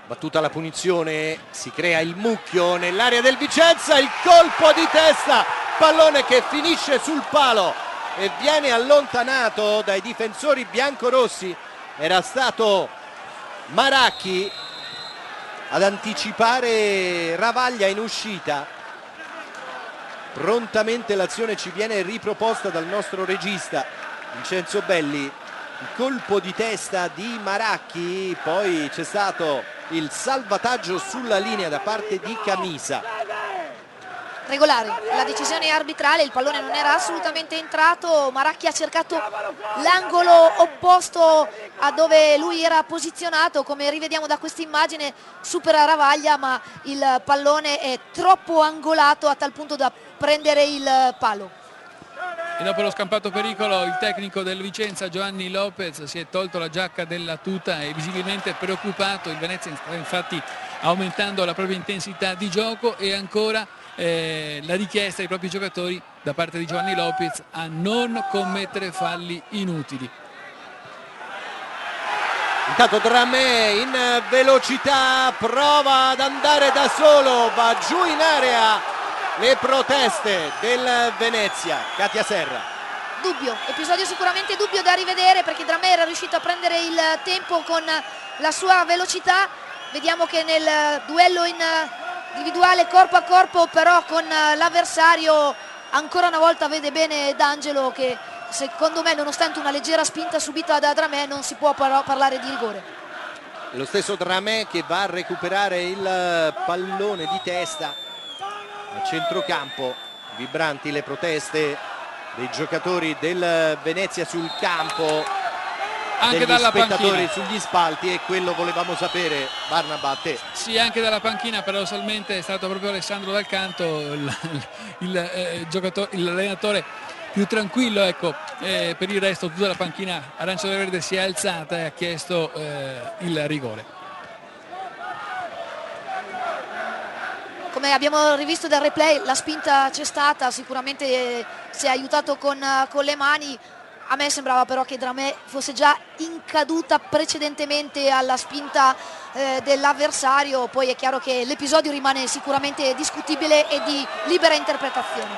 Battuta la punizione, si crea il mucchio nell'area del Vicenza, il colpo di testa, pallone che finisce sul palo e viene allontanato dai difensori biancorossi. Era stato Maracchi ad anticipare Ravaglia in uscita. Prontamente l'azione ci viene riproposta dal nostro regista Vincenzo Belli. Il colpo di testa di Maracchi, poi c'è stato il salvataggio sulla linea da parte di Camisa. Regolare la decisione arbitrale, il pallone non era assolutamente entrato, Maracchi ha cercato l'angolo opposto a dove lui era posizionato, come rivediamo da questa immagine supera Ravaglia, ma il pallone è troppo angolato a tal punto da prendere il palo. E dopo lo scampato pericolo il tecnico del Vicenza Giovanni Lopez si è tolto la giacca della tuta e visibilmente preoccupato. Il Venezia sta infatti aumentando la propria intensità di gioco e ancora la richiesta ai propri giocatori da parte di Giovanni Lopez a non commettere falli inutili. Intanto Dramé in velocità prova ad andare da solo, va giù in area. Le proteste del Venezia. Katia Serra. Dubbio, episodio sicuramente dubbio da rivedere, perché Dramé era riuscito a prendere il tempo con la sua velocità. Vediamo che nel duello individuale corpo a corpo però con l'avversario ancora una volta vede bene D'Angelo, che secondo me nonostante una leggera spinta subita da Dramé non si può però parlare di rigore. Lo stesso Dramé che va a recuperare il pallone di testa a centrocampo. Vibranti le proteste dei giocatori del Venezia sul campo, anche degli dalla spettatori panchina sugli e quello volevamo sapere. Barnaba, a te. Sì, anche dalla panchina, paradossalmente è stato proprio Alessandro Dal Canto l'allenatore più tranquillo, ecco. Per il resto tutta la panchina arancione-verde si è alzata e ha chiesto il rigore. come abbiamo rivisto dal replay, la spinta c'è stata, sicuramente si è aiutato con le mani. A me sembrava però che Dramé fosse già in caduta precedentemente alla spinta dell'avversario. Poi è chiaro che l'episodio rimane sicuramente discutibile e di libera interpretazione.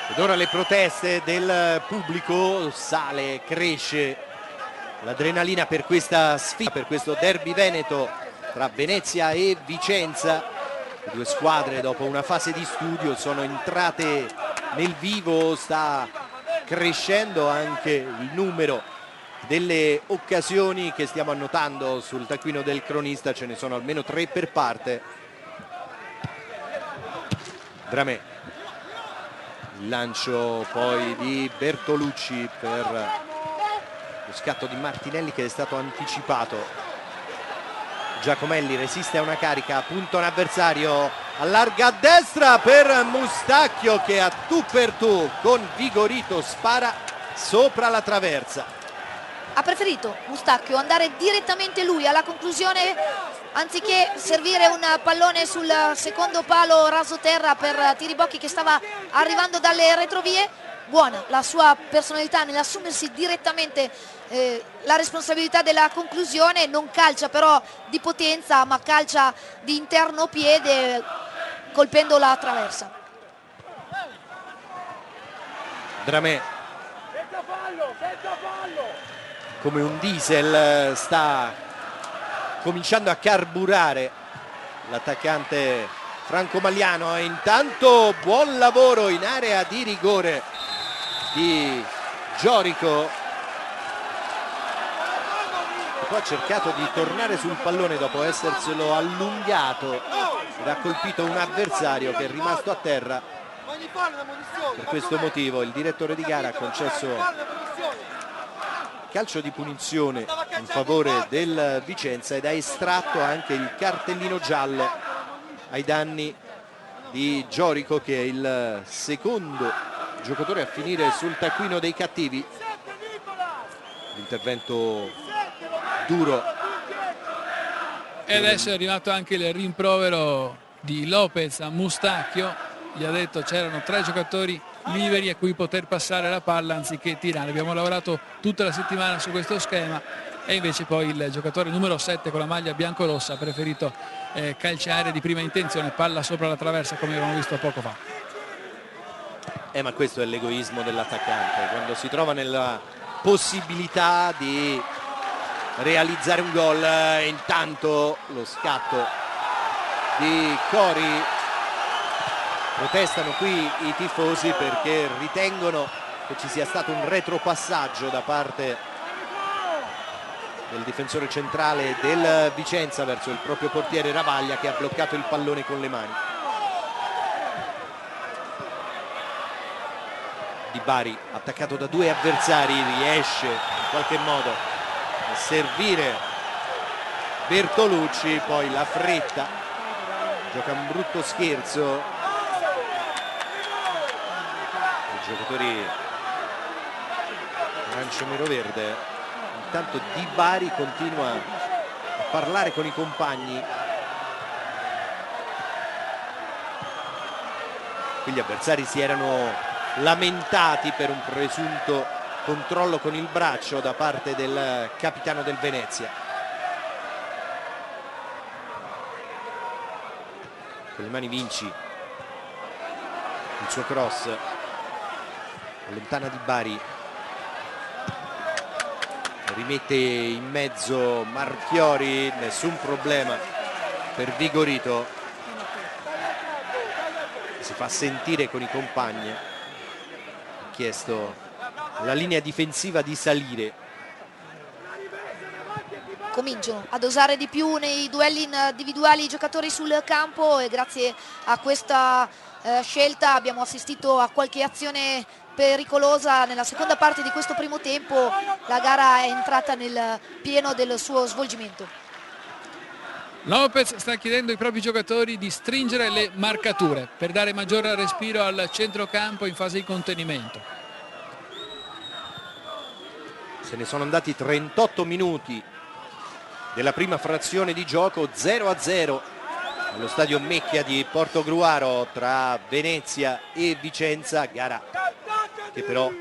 Ed ora le proteste del pubblico, cresce l'adrenalina per questa sfida, per questo derby veneto tra Venezia e Vicenza. Le due squadre dopo una fase di studio sono entrate nel vivo, sta crescendo anche il numero delle occasioni che stiamo annotando sul taccuino del cronista, ce ne sono almeno 3 per parte. Dramé, il lancio poi di Bertolucci per lo scatto di Martinelli che è stato anticipato. Giacomelli resiste a una carica, punta un avversario, allarga a destra per Mustacchio che a tu per tu con Vigorito spara sopra la traversa. Ha preferito Mustacchio andare direttamente lui alla conclusione anziché servire un pallone sul secondo palo raso terra per Tiribocchi che stava arrivando dalle retrovie. Buona la sua personalità nell'assumersi direttamente la responsabilità della conclusione, non calcia però di potenza ma calcia di interno piede colpendo la traversa. Dramé come un diesel sta cominciando a carburare l'attaccante Franco Magliano e intanto buon lavoro in area di rigore di Giorico, che poi ha cercato di tornare sul pallone dopo esserselo allungato ed ha colpito un avversario che è rimasto a terra. Per questo motivo il direttore di gara ha concesso calcio di punizione in favore del Vicenza ed ha estratto anche il cartellino giallo ai danni di Giorico, che è il secondo giocatore a finire sul taccuino dei cattivi. L'intervento duro. E adesso è arrivato anche il rimprovero di Lopez a Mustacchio, gli ha detto c'erano 3 giocatori liberi a cui poter passare la palla anziché tirare. Abbiamo lavorato tutta la settimana su questo schema e invece poi il giocatore numero 7 con la maglia biancorossa ha preferito calciare di prima intenzione, palla sopra la traversa come abbiamo visto poco fa. Ma questo è l'egoismo dell'attaccante, quando si trova nella possibilità di realizzare un gol. Intanto lo scatto di Cori, protestano qui i tifosi perché ritengono che ci sia stato un retropassaggio da parte del difensore centrale del Vicenza verso il proprio portiere Ravaglia, che ha bloccato il pallone con le mani. Di Bari, attaccato da 2 avversari, riesce in qualche modo a servire Bertolucci, poi la fretta, gioca un brutto scherzo. I giocatori arancio-nero-verde. Intanto Di Bari continua a parlare con i compagni. Qui gli avversari si erano lamentati per un presunto controllo con il braccio da parte del capitano del Venezia. Con le mani Vinci, il suo cross allontana Di Bari, rimette in mezzo Marchiori, nessun problema per Vigorito, si fa sentire con i compagni, ha chiesto alla linea difensiva di salire. Cominciano ad osare di più nei duelli individuali i giocatori sul campo e grazie a questa scelta abbiamo assistito a qualche azione pericolosa nella seconda parte di questo primo tempo. La gara è entrata nel pieno del suo svolgimento. Lopez sta chiedendo ai propri giocatori di stringere le marcature per dare maggiore respiro al centrocampo in fase di contenimento. Se ne sono andati 38 minuti della prima frazione di gioco, 0-0 allo stadio Mecchia di Portogruaro tra Venezia e Vicenza, gara che però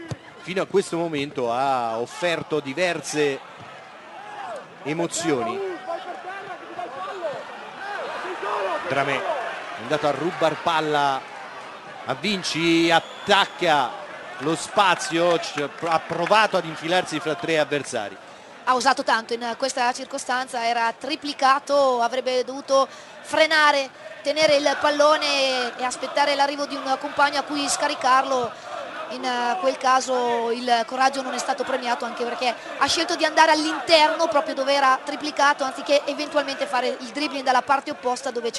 fino a questo momento ha offerto diverse emozioni. Dramé è andato a rubar palla a Vinci, attacca lo spazio, ha provato ad infilarsi fra tre avversari. Ha usato tanto in questa circostanza, era triplicato, avrebbe dovuto frenare, tenere il pallone e aspettare l'arrivo di un compagno a cui scaricarlo. In quel caso il coraggio non è stato premiato, anche perché ha scelto di andare all'interno proprio dove era triplicato, anziché eventualmente fare il dribbling dalla parte opposta dove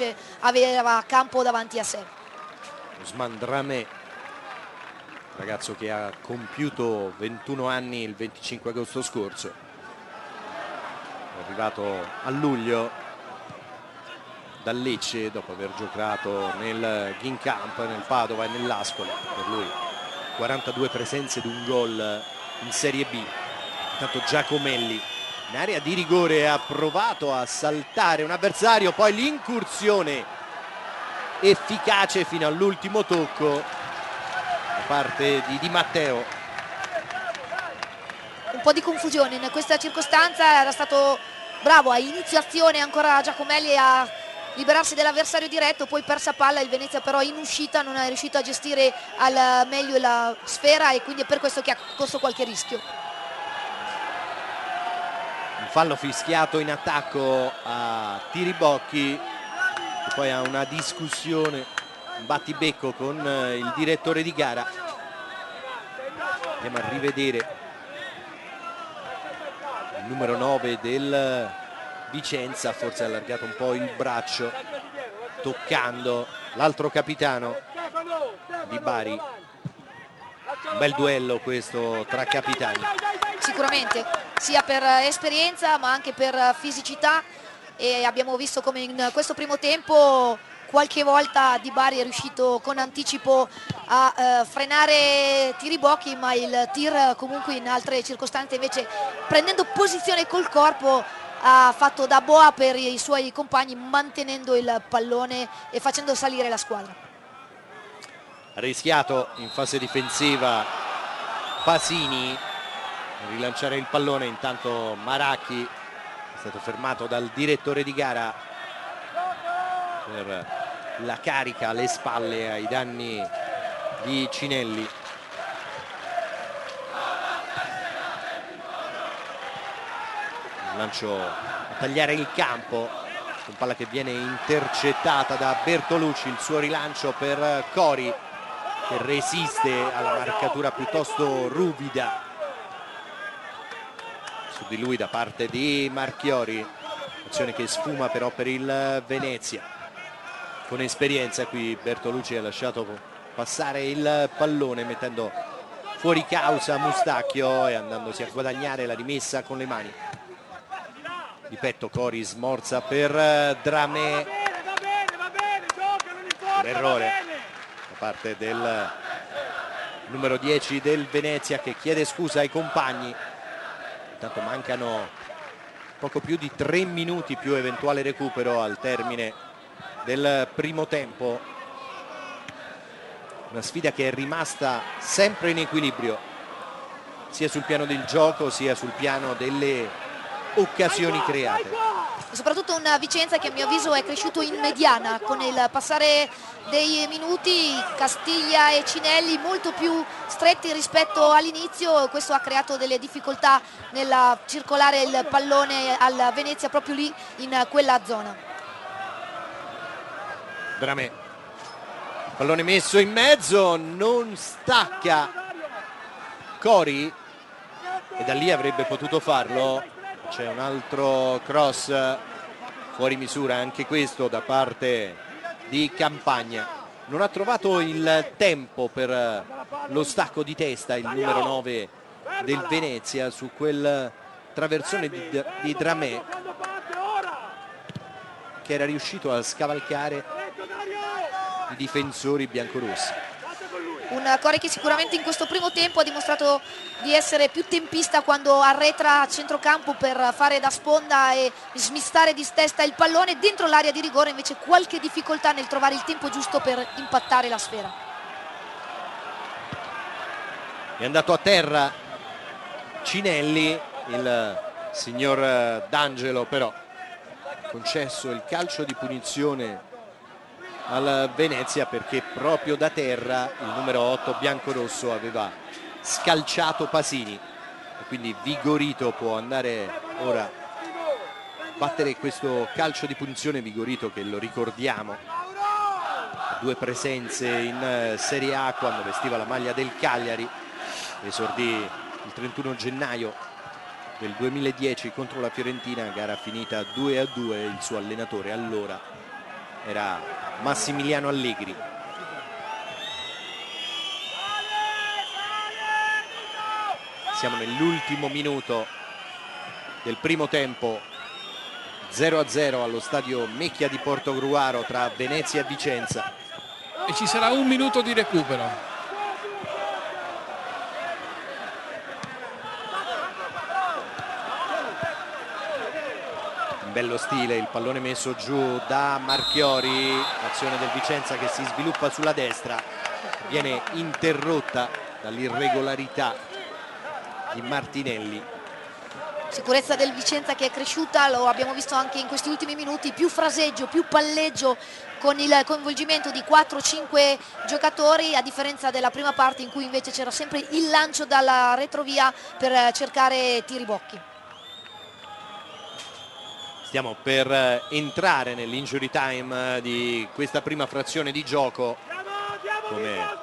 aveva campo davanti a sé. Ousmane Dramé, ragazzo che ha compiuto 21 anni il 25 agosto scorso, è arrivato a luglio dal Lecce dopo aver giocato nel Ginkamp, nel Padova e nell'Ascoli. Per lui 42 presenze ed un gol in Serie B. Intanto Giacomelli in area di rigore ha provato a saltare un avversario, poi l'incursione efficace fino all'ultimo tocco da parte di Di Matteo. Un po' di confusione in questa circostanza, era stato bravo a inizio azione ancora Giacomelli a liberarsi dell'avversario diretto, poi persa palla, il Venezia però in uscita non è riuscito a gestire al meglio la sfera e quindi è per questo che ha corso qualche rischio. Un fallo fischiato in attacco a Tiribocchi, e poi ha una discussione, un battibecco con il direttore di gara. Andiamo a rivedere il numero 9 del Vicenza, forse ha allargato un po' il braccio toccando l'altro capitano di Bari. Un bel duello questo tra capitani. Sicuramente, sia per esperienza ma anche per fisicità, e abbiamo visto come in questo primo tempo qualche volta Di Bari è riuscito con anticipo a frenare Tiribocchi, ma il tir comunque in altre circostanze invece, prendendo posizione col corpo, ha fatto da boa per i suoi compagni, mantenendo il pallone e facendo salire la squadra. Ha rischiato in fase difensiva Pasini a rilanciare il pallone, intanto Maracchi è stato fermato dal direttore di gara per la carica alle spalle ai danni di Cinelli. Lancio a tagliare il campo, con palla che viene intercettata da Bertolucci, il suo rilancio per Cori che resiste alla marcatura piuttosto ruvida su di lui da parte di Marchiori, azione che sfuma però per il Venezia. Con esperienza qui Bertolucci ha lasciato passare il pallone mettendo fuori causa Mustacchio e andandosi a guadagnare la rimessa con le mani. Di petto Cori smorza per Dramé, l'errore da parte del numero 10 del Venezia che chiede scusa ai compagni. Intanto mancano poco più di 3 minuti più eventuale recupero al termine del primo tempo. Una sfida che è rimasta sempre in equilibrio sia sul piano del gioco sia sul piano delle occasioni create. E soprattutto una Vicenza che a mio avviso è cresciuto in mediana con il passare dei minuti, Castiglia e Cinelli molto più stretti rispetto all'inizio. Questo ha creato delle difficoltà nel circolare il pallone al Venezia proprio lì in quella zona. Dramé, pallone messo in mezzo, non stacca Cori e da lì avrebbe potuto farlo. C'è un altro cross fuori misura, anche questo da parte di Campagna. Non ha trovato il tempo per lo stacco di testa il numero 9 del Venezia su quel traversone di Dramé, che era riuscito a scavalcare i difensori biancorossi. Un Core che sicuramente in questo primo tempo ha dimostrato di essere più tempista quando arretra a centrocampo per fare da sponda e smistare di testa il pallone. Dentro l'area di rigore invece qualche difficoltà nel trovare il tempo giusto per impattare la sfera. È andato a terra Cinelli, il signor D'Angelo però ha concesso il calcio di punizione al Venezia perché proprio da terra il numero 8 biancorosso aveva scalciato Pasini e quindi Vigorito può andare ora a battere questo calcio di punizione. Vigorito che, lo ricordiamo, ha 2 presenze in Serie A quando vestiva la maglia del Cagliari, esordì il 31 gennaio del 2010 contro la Fiorentina, gara finita 2-2. Il suo allenatore allora era Massimiliano Allegri. Siamo nell'ultimo minuto del primo tempo, 0-0 allo stadio Mecchia di Portogruaro tra Venezia e Vicenza. E ci sarà 1 minuto di recupero. Bello stile il pallone messo giù da Marchiori, azione del Vicenza che si sviluppa sulla destra, viene interrotta dall'irregolarità di Martinelli. Sicurezza del Vicenza che è cresciuta, lo abbiamo visto anche in questi ultimi minuti, più fraseggio, più palleggio con il coinvolgimento di 4-5 giocatori, a differenza della prima parte in cui invece c'era sempre il lancio dalla retrovia per cercare tiri bocchi. Stiamo per entrare nell'injury time di questa prima frazione di gioco, come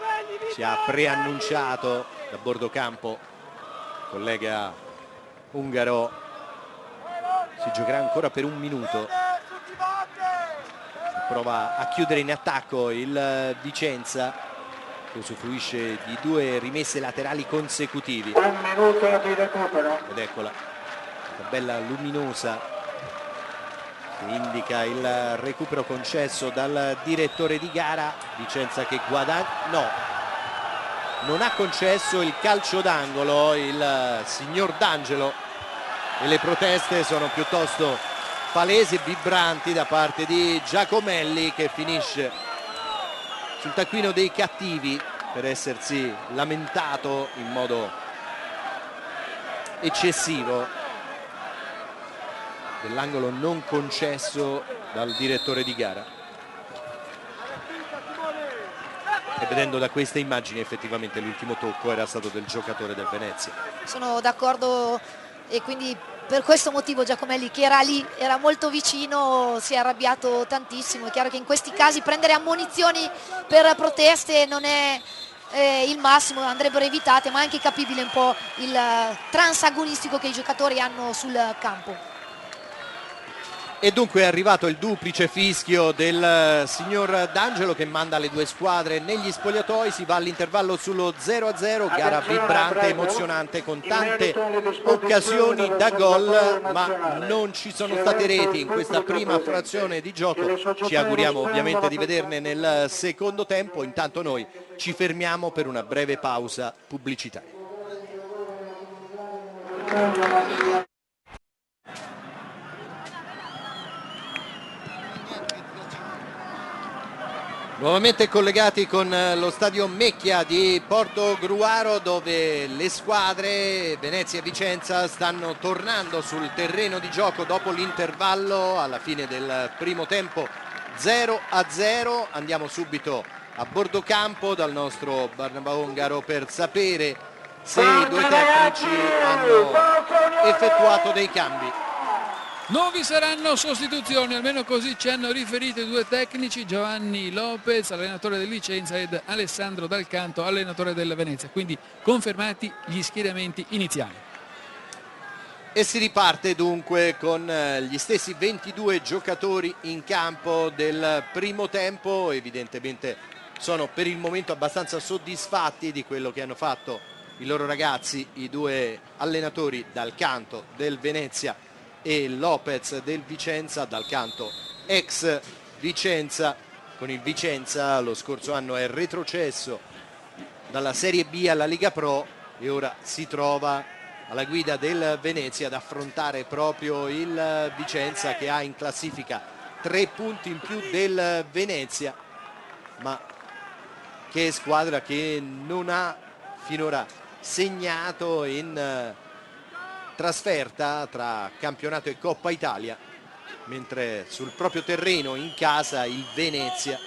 ci ha preannunciato da bordo campo il collega ungaro. Si giocherà ancora per 1 minuto. Prova a chiudere in attacco il Vicenza, che usufruisce di 2 rimesse laterali consecutivi. 1 minuto di recupero. Ed eccola, tabella luminosa che indica il recupero concesso dal direttore di gara. Vicenza che guadagna, no, non ha concesso il calcio d'angolo il signor D'Angelo e le proteste sono piuttosto palesi e vibranti da parte di Giacomelli, che finisce sul taccuino dei cattivi per essersi lamentato in modo eccessivo dell'angolo non concesso dal direttore di gara. E vedendo da queste immagini effettivamente l'ultimo tocco era stato del giocatore del Venezia. Sono d'accordo, e quindi per questo motivo Giacomelli, che era lì, era molto vicino, si è arrabbiato tantissimo. È chiaro che in questi casi prendere ammonizioni per proteste non è il massimo, andrebbero evitate, ma è anche capibile un po' il transagonistico che i giocatori hanno sul campo. E dunque è arrivato il duplice fischio del signor D'Angelo che manda le 2 squadre negli spogliatoi. Si va all'intervallo sullo 0-0, gara vibrante, emozionante, con tante occasioni da gol, ma non ci sono state reti in questa prima frazione di gioco. Ci auguriamo ovviamente di vederne nel secondo tempo. Intanto noi ci fermiamo per una breve pausa pubblicitaria. Nuovamente collegati con lo stadio Mecchia di Portogruaro, dove le squadre Venezia e Vicenza stanno tornando sul terreno di gioco dopo l'intervallo alla fine del primo tempo 0-0. Andiamo subito a bordo campo dal nostro Barnaba Ongaro per sapere se i 2 tecnici hanno effettuato dei cambi. Non vi saranno sostituzioni, almeno così ci hanno riferito i 2 tecnici, Giovanni Lopez, allenatore del Vicenza, ed Alessandro Dal Canto, allenatore del Venezia. Quindi confermati gli schieramenti iniziali. E si riparte dunque con gli stessi 22 giocatori in campo del primo tempo. Evidentemente sono per il momento abbastanza soddisfatti di quello che hanno fatto i loro ragazzi, i 2 allenatori Dal Canto del Venezia e Lopez del Vicenza. Dal Canto ex Vicenza, con il Vicenza lo scorso anno è retrocesso dalla Serie B alla Lega Pro e ora si trova alla guida del Venezia ad affrontare proprio il Vicenza, che ha in classifica 3 punti in più del Venezia, ma che è squadra che non ha finora segnato in trasferta tra campionato e Coppa Italia, mentre sul proprio terreno in casa il Venezia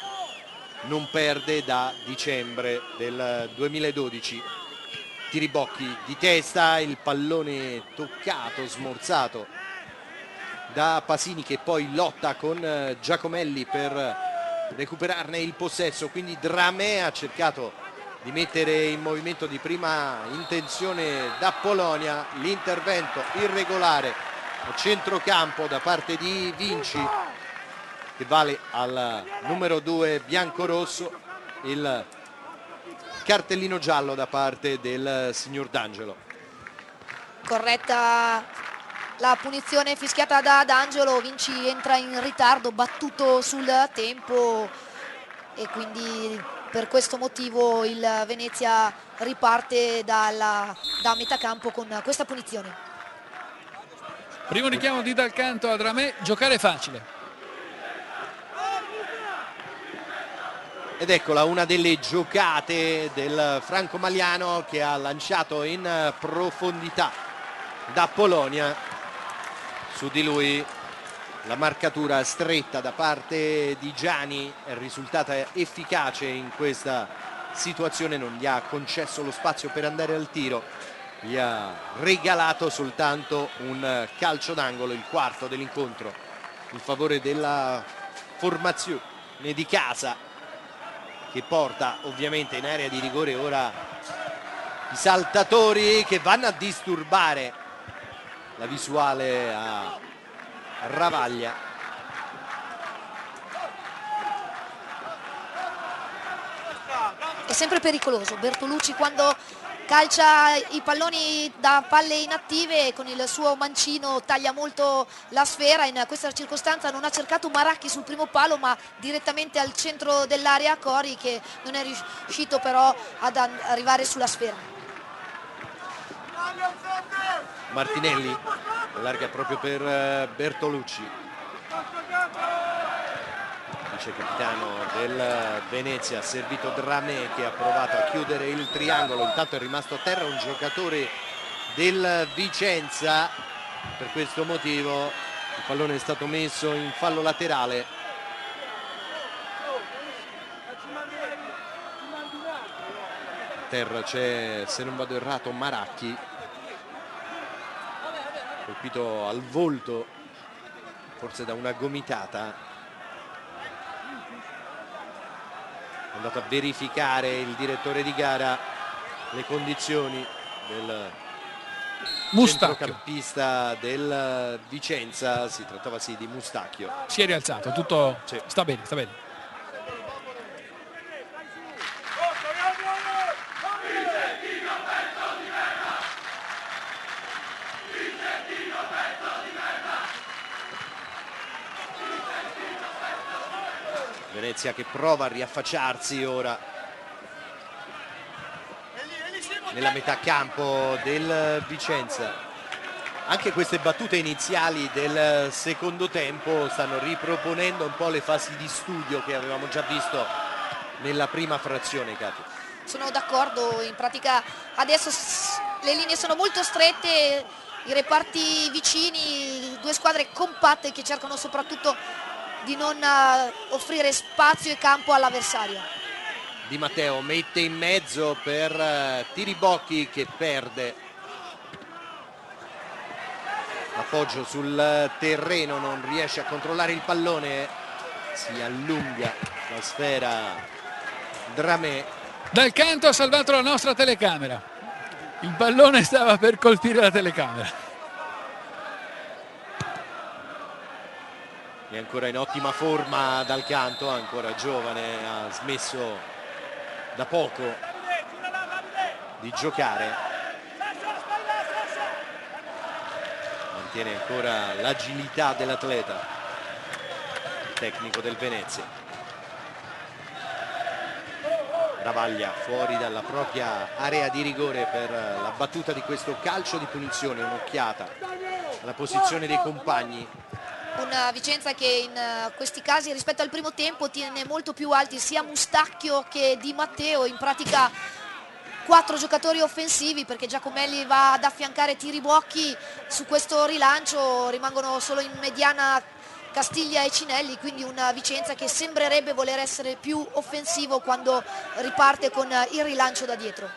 non perde da dicembre del 2012. Tiribocchi di testa, il pallone toccato, smorzato da Pasini, che poi lotta con Giacomelli per recuperarne il possesso, quindi Dramé ha cercato di mettere in movimento di prima intenzione da Polonia, l'intervento irregolare a centrocampo da parte di Vinci, che vale al numero 2 biancorosso il cartellino giallo da parte del signor D'Angelo. Corretta la punizione fischiata da D'Angelo, Vinci entra in ritardo, battuto sul tempo, e quindi per questo motivo il Venezia riparte da metà campo con questa punizione. Primo richiamo di Dal Canto a Dramé, giocare facile. Ed eccola una delle giocate del Franco Maliano, che ha lanciato in profondità da Polonia. Su di lui la marcatura stretta da parte di Gianni è risultata efficace in questa situazione, non gli ha concesso lo spazio per andare al tiro, gli ha regalato soltanto un calcio d'angolo, il quarto dell'incontro in favore della formazione di casa, che porta ovviamente in area di rigore ora i saltatori che vanno a disturbare la visuale a Ravaglia. È sempre pericoloso Bertolucci quando calcia i palloni da palle inattive, con il suo mancino taglia molto la sfera. In questa circostanza non ha cercato Maracchi sul primo palo, ma direttamente al centro dell'area Cori, che non è riuscito però ad arrivare sulla sfera. Martinelli allarga proprio per Bertolucci, vice capitano del Venezia, ha servito Dramé, che ha provato a chiudere il triangolo, intanto è rimasto a terra un giocatore del Vicenza, per questo motivo il pallone è stato messo in fallo laterale. A terra c'è, se non vado errato, Maracchi, colpito al volto forse da una gomitata. È andato a verificare il direttore di gara le condizioni del centrocampista del Vicenza, si trattava sì di Mustacchio. Si è rialzato, tutto sì. Sta bene, sta bene. Venezia che prova a riaffacciarsi ora nella metà campo del Vicenza. Anche queste battute iniziali del secondo tempo stanno riproponendo un po' le fasi di studio che avevamo già visto nella prima frazione, Katia. Sono d'accordo, in pratica adesso le linee sono molto strette, i reparti vicini, due squadre compatte che cercano soprattutto di non offrire spazio e campo all'avversario. Di Matteo mette in mezzo per Tiribocchi, che perde l'appoggio sul terreno, non riesce a controllare il pallone, si allunga la sfera Dramé. Dal Canto ha salvato la nostra telecamera, il pallone stava per colpire la telecamera. È ancora in ottima forma Dal Canto, ancora giovane, ha smesso da poco di giocare, mantiene ancora l'agilità dell'atleta, tecnico del Venezia. Ravaglia fuori dalla propria area di rigore per la battuta di questo calcio di punizione. Un'occhiata alla posizione dei compagni. Una Vicenza che in questi casi rispetto al primo tempo tiene molto più alti sia Mustacchio che Di Matteo, in pratica 4 giocatori offensivi, perché Giacomelli va ad affiancare Tiribocchi. Su questo rilancio rimangono solo in mediana Castiglia e Cinelli, quindi una Vicenza che sembrerebbe voler essere più offensivo quando riparte con il rilancio da dietro.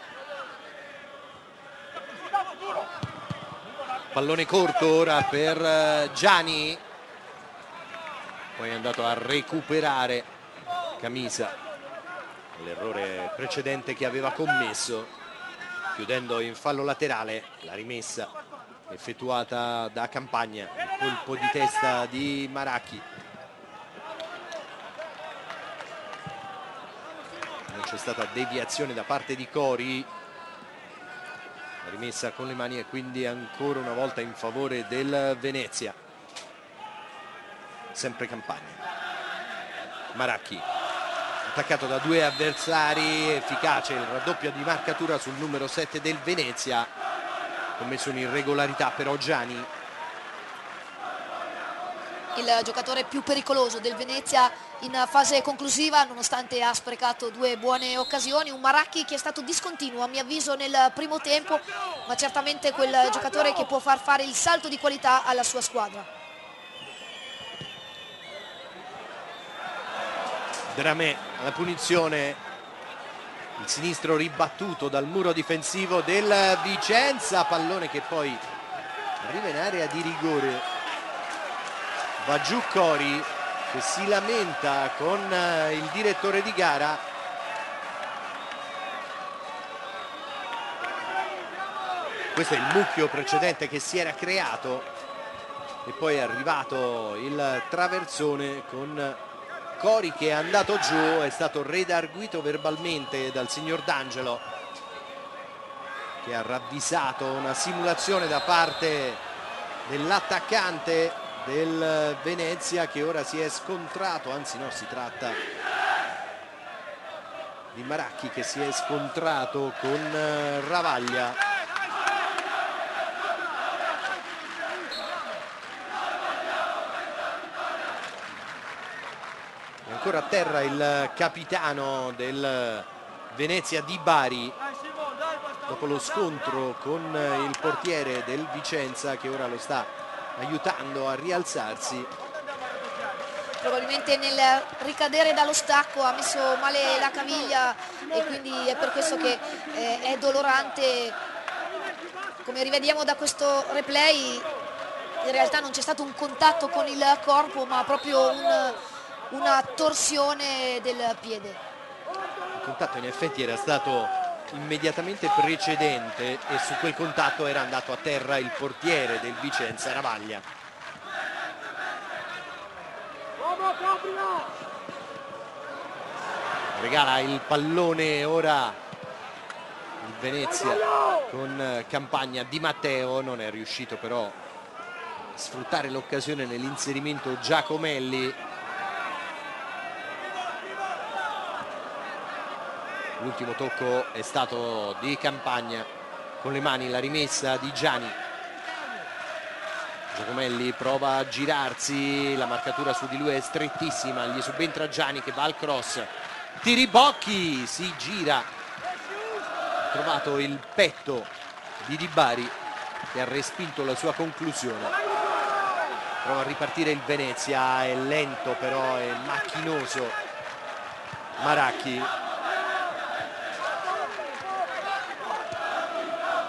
Pallone corto ora per Gianni, poi è andato a recuperare Camisa l'errore precedente che aveva commesso, chiudendo in fallo laterale la rimessa effettuata da Campagna. Il colpo di testa di Maracchi, non c'è stata deviazione da parte di Cori, la rimessa con le mani e quindi ancora una volta in favore del Venezia. Sempre Campagna. Maracchi attaccato da 2 avversari, efficace il raddoppio di marcatura sul numero 7 del Venezia, commesso un'irregolarità però Gianni. Il giocatore più pericoloso del Venezia in fase conclusiva, nonostante ha sprecato 2 buone occasioni. Un Maracchi che è stato discontinuo a mio avviso nel primo tempo, ma certamente quel giocatore che può far fare il salto di qualità alla sua squadra. Dramé alla punizione, il sinistro ribattuto dal muro difensivo del Vicenza, pallone che poi arriva in area di rigore. Va giù Cori che si lamenta con il direttore di gara. Questo è il mucchio precedente che si era creato e poi è arrivato il traversone con Cori che è andato giù, è stato redarguito verbalmente dal signor D'Angelo, che ha ravvisato una simulazione da parte dell'attaccante del Venezia, che ora si è scontrato, anzi no, si tratta di Maracchi che si è scontrato con Ravaglia. Ancora a terra il capitano del Venezia Di Bari, dopo lo scontro con il portiere del Vicenza, che ora lo sta aiutando a rialzarsi. Probabilmente nel ricadere dallo stacco ha messo male la caviglia e quindi è per questo che è dolorante. Come rivediamo da questo replay, in realtà non c'è stato un contatto con il corpo, ma proprio una torsione del piede. Il contatto in effetti era stato immediatamente precedente e su quel contatto era andato a terra il portiere del Vicenza, Ravaglia. Regala il pallone ora il Venezia con Campagna. Di Matteo non è riuscito però a sfruttare l'occasione nell'inserimento Giacomelli. L'ultimo tocco è stato di Campagna, con le mani la rimessa di Gianni. Giacomelli prova a girarsi, la marcatura su di lui è strettissima, gli subentra Gianni che va al cross. Tiribocchi si gira, ha trovato il petto di Di Bari che ha respinto la sua conclusione. Prova a ripartire il Venezia, è lento però, è macchinoso Maracchi.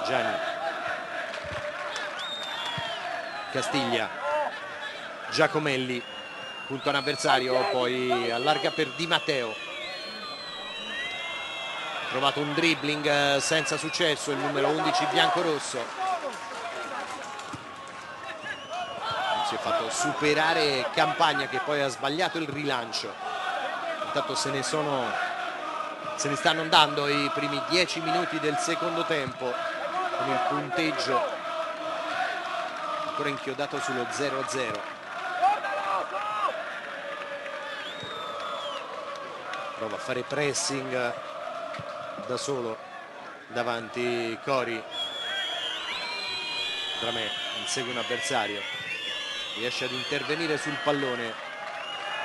Gianni, Castiglia, Giacomelli, punta un avversario, poi allarga per Di Matteo. Ha trovato un dribbling senza successo il numero 11 biancorosso. Si è fatto superare Campagna, che poi ha sbagliato il rilancio. Intanto se ne stanno andando i primi 10 minuti del secondo tempo, con il punteggio ancora inchiodato sullo 0-0. Prova a fare pressing da solo davanti Cori. Dramé insegue un avversario, riesce ad intervenire sul pallone,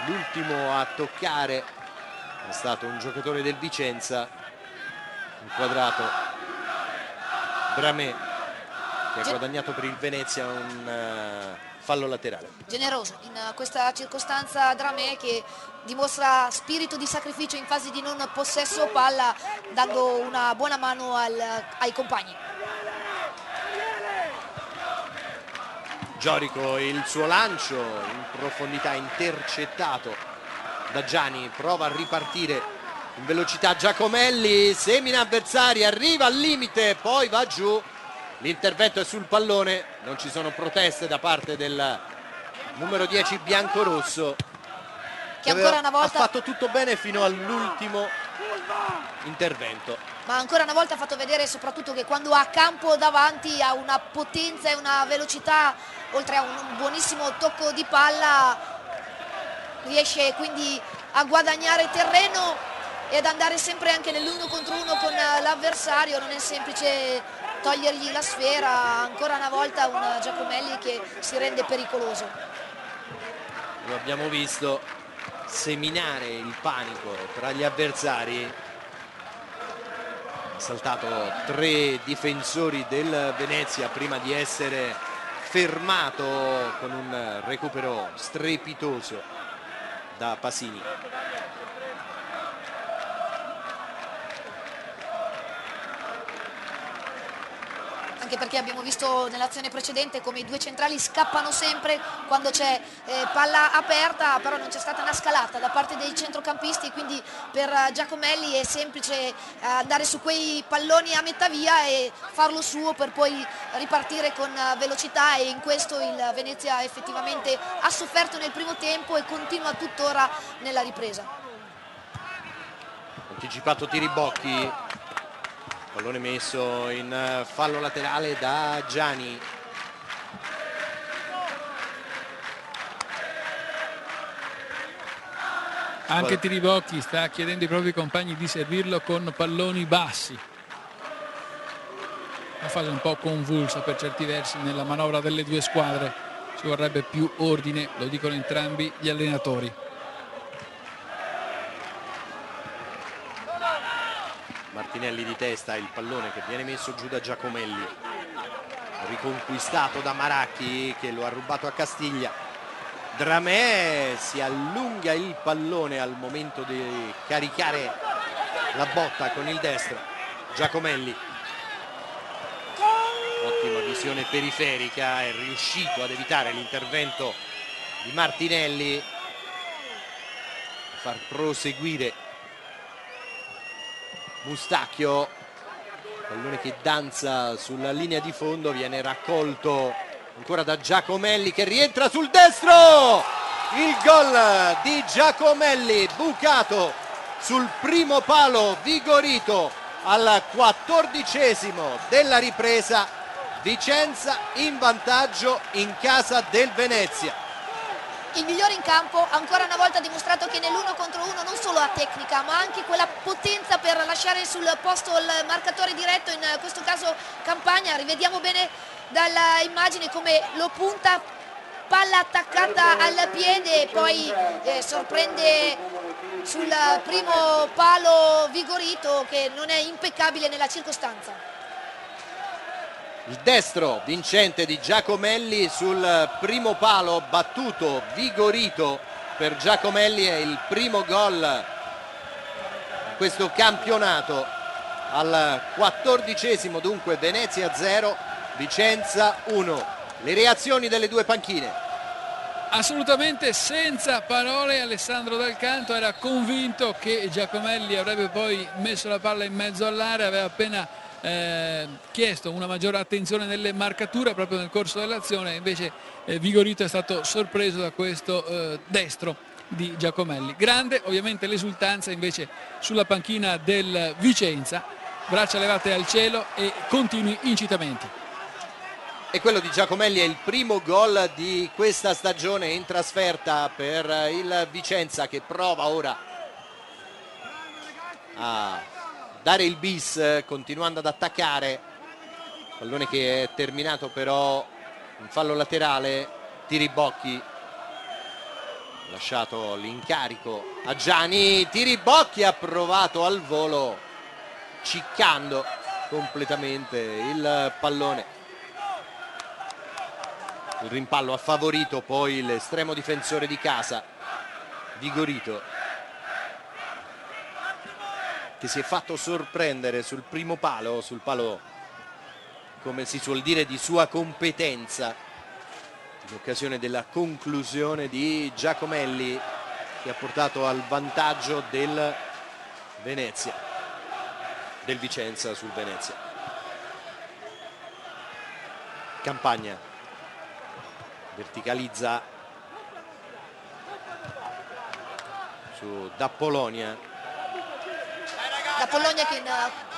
l'ultimo a toccare è stato un giocatore del Vicenza, inquadrato Dramé, che ha guadagnato per il Venezia un fallo laterale. Generoso in questa circostanza Dramé, che dimostra spirito di sacrificio in fase di non possesso palla, dando una buona mano ai compagni. Giorico, il suo lancio in profondità intercettato da Gianni, prova a ripartire in velocità Giacomelli, semina avversari, arriva al limite, poi va giù, l'intervento è sul pallone, non ci sono proteste da parte del numero 10 biancorosso, che ancora una volta ha fatto tutto bene fino all'ultimo intervento. Ma ancora una volta ha fatto vedere soprattutto che quando ha campo davanti ha una potenza e una velocità, oltre a un buonissimo tocco di palla, riesce quindi a guadagnare terreno e ad andare sempre anche nell'1 contro 1 con l'avversario. Non è semplice togliergli la sfera, ancora una volta un Giacomelli che si rende pericoloso. Lo abbiamo visto seminare il panico tra gli avversari, ha saltato 3 difensori del Venezia prima di essere fermato con un recupero strepitoso da Pasini. Anche perché abbiamo visto nell'azione precedente come i due centrali scappano sempre quando c'è palla aperta, però non c'è stata una scalata da parte dei centrocampisti, quindi per Giacomelli è semplice andare su quei palloni a metà via e farlo suo per poi ripartire con velocità, e in questo il Venezia effettivamente ha sofferto nel primo tempo e continua tuttora nella ripresa. Anticipato Tiribocchi, pallone messo in fallo laterale da Gianni. Anche Tiribocchi sta chiedendo ai propri compagni di servirlo con palloni bassi. Una fase un po' convulsa per certi versi nella manovra delle due squadre, ci vorrebbe più ordine, lo dicono entrambi gli allenatori. Martinelli di testa, il pallone che viene messo giù da Giacomelli, riconquistato da Maracchi che lo ha rubato a Castiglia. Dramé si allunga il pallone al momento di caricare la botta con il destro. Giacomelli, ottima visione periferica, è riuscito ad evitare l'intervento di Martinelli, far proseguire Mustacchio, pallone che danza sulla linea di fondo, viene raccolto ancora da Giacomelli che rientra sul destro, il gol di Giacomelli, bucato sul primo palo Vigorito al 14° della ripresa. Vicenza in vantaggio in casa del Venezia. Il migliore in campo ancora una volta ha dimostrato che nell'1 contro 1 non solo ha tecnica ma anche quella potenza per lasciare sul posto il marcatore diretto, in questo caso Campagna. Rivediamo bene dalla immagine come lo punta, palla attaccata al piede, poi sorprende sul primo palo Vigorito, che non è impeccabile nella circostanza. Il destro vincente di Giacomelli sul primo palo, battuto Vigorito per Giacomelli, è il primo gol in questo campionato. Al 14°, dunque Venezia 0, Vicenza 1. Le reazioni delle due panchine. Assolutamente senza parole, Alessandro Dal Canto era convinto che Giacomelli avrebbe poi messo la palla in mezzo all'area, aveva appena chiesto una maggiore attenzione nelle marcature proprio nel corso dell'azione, invece Vigorito è stato sorpreso da questo destro di Giacomelli. Grande ovviamente l'esultanza invece sulla panchina del Vicenza, braccia levate al cielo e continui incitamenti. E quello di Giacomelli è il primo gol di questa stagione in trasferta per il Vicenza, che prova ora a dare il bis continuando ad attaccare. Pallone che è terminato però in fallo laterale. Tiribocchi, lasciato l'incarico a Gianni. Tiribocchi ha provato al volo, ciccando completamente il pallone. Il rimpallo ha favorito poi l'estremo difensore di casa, Vigorito, che si è fatto sorprendere sul primo palo, sul palo, come si suol dire, di sua competenza, in occasione della conclusione di Giacomelli, che ha portato al vantaggio del Venezia, del Vicenza sul Venezia. Campagna verticalizza su D'Apolonia. D'Apolonia che in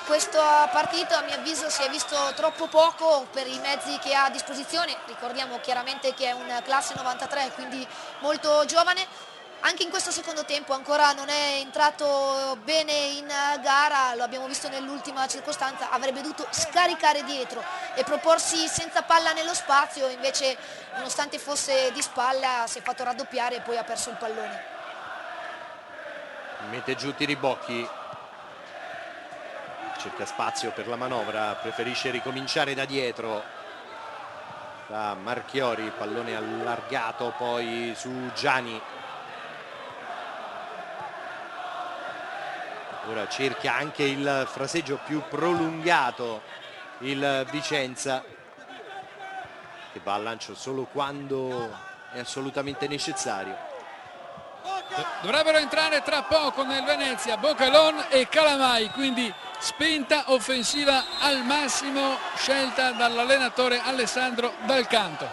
questa partita a mio avviso si è visto troppo poco per i mezzi che ha a disposizione. Ricordiamo chiaramente che è un classe 93, quindi molto giovane. Anche in questo secondo tempo ancora non è entrato bene in gara, lo abbiamo visto nell'ultima circostanza, avrebbe dovuto scaricare dietro e proporsi senza palla nello spazio, invece nonostante fosse di spalla si è fatto raddoppiare e poi ha perso il pallone. Mette giù Tiribocchi, cerca spazio per la manovra, preferisce ricominciare da dietro, da Marchiori, pallone allargato poi su Gianni. Ora cerca anche il fraseggio più prolungato il Vicenza, che va al lancio solo quando è assolutamente necessario. Dovrebbero entrare tra poco nel Venezia Bocalon e Calamai, quindi spinta offensiva al massimo scelta dall'allenatore Alessandro Dal Canto.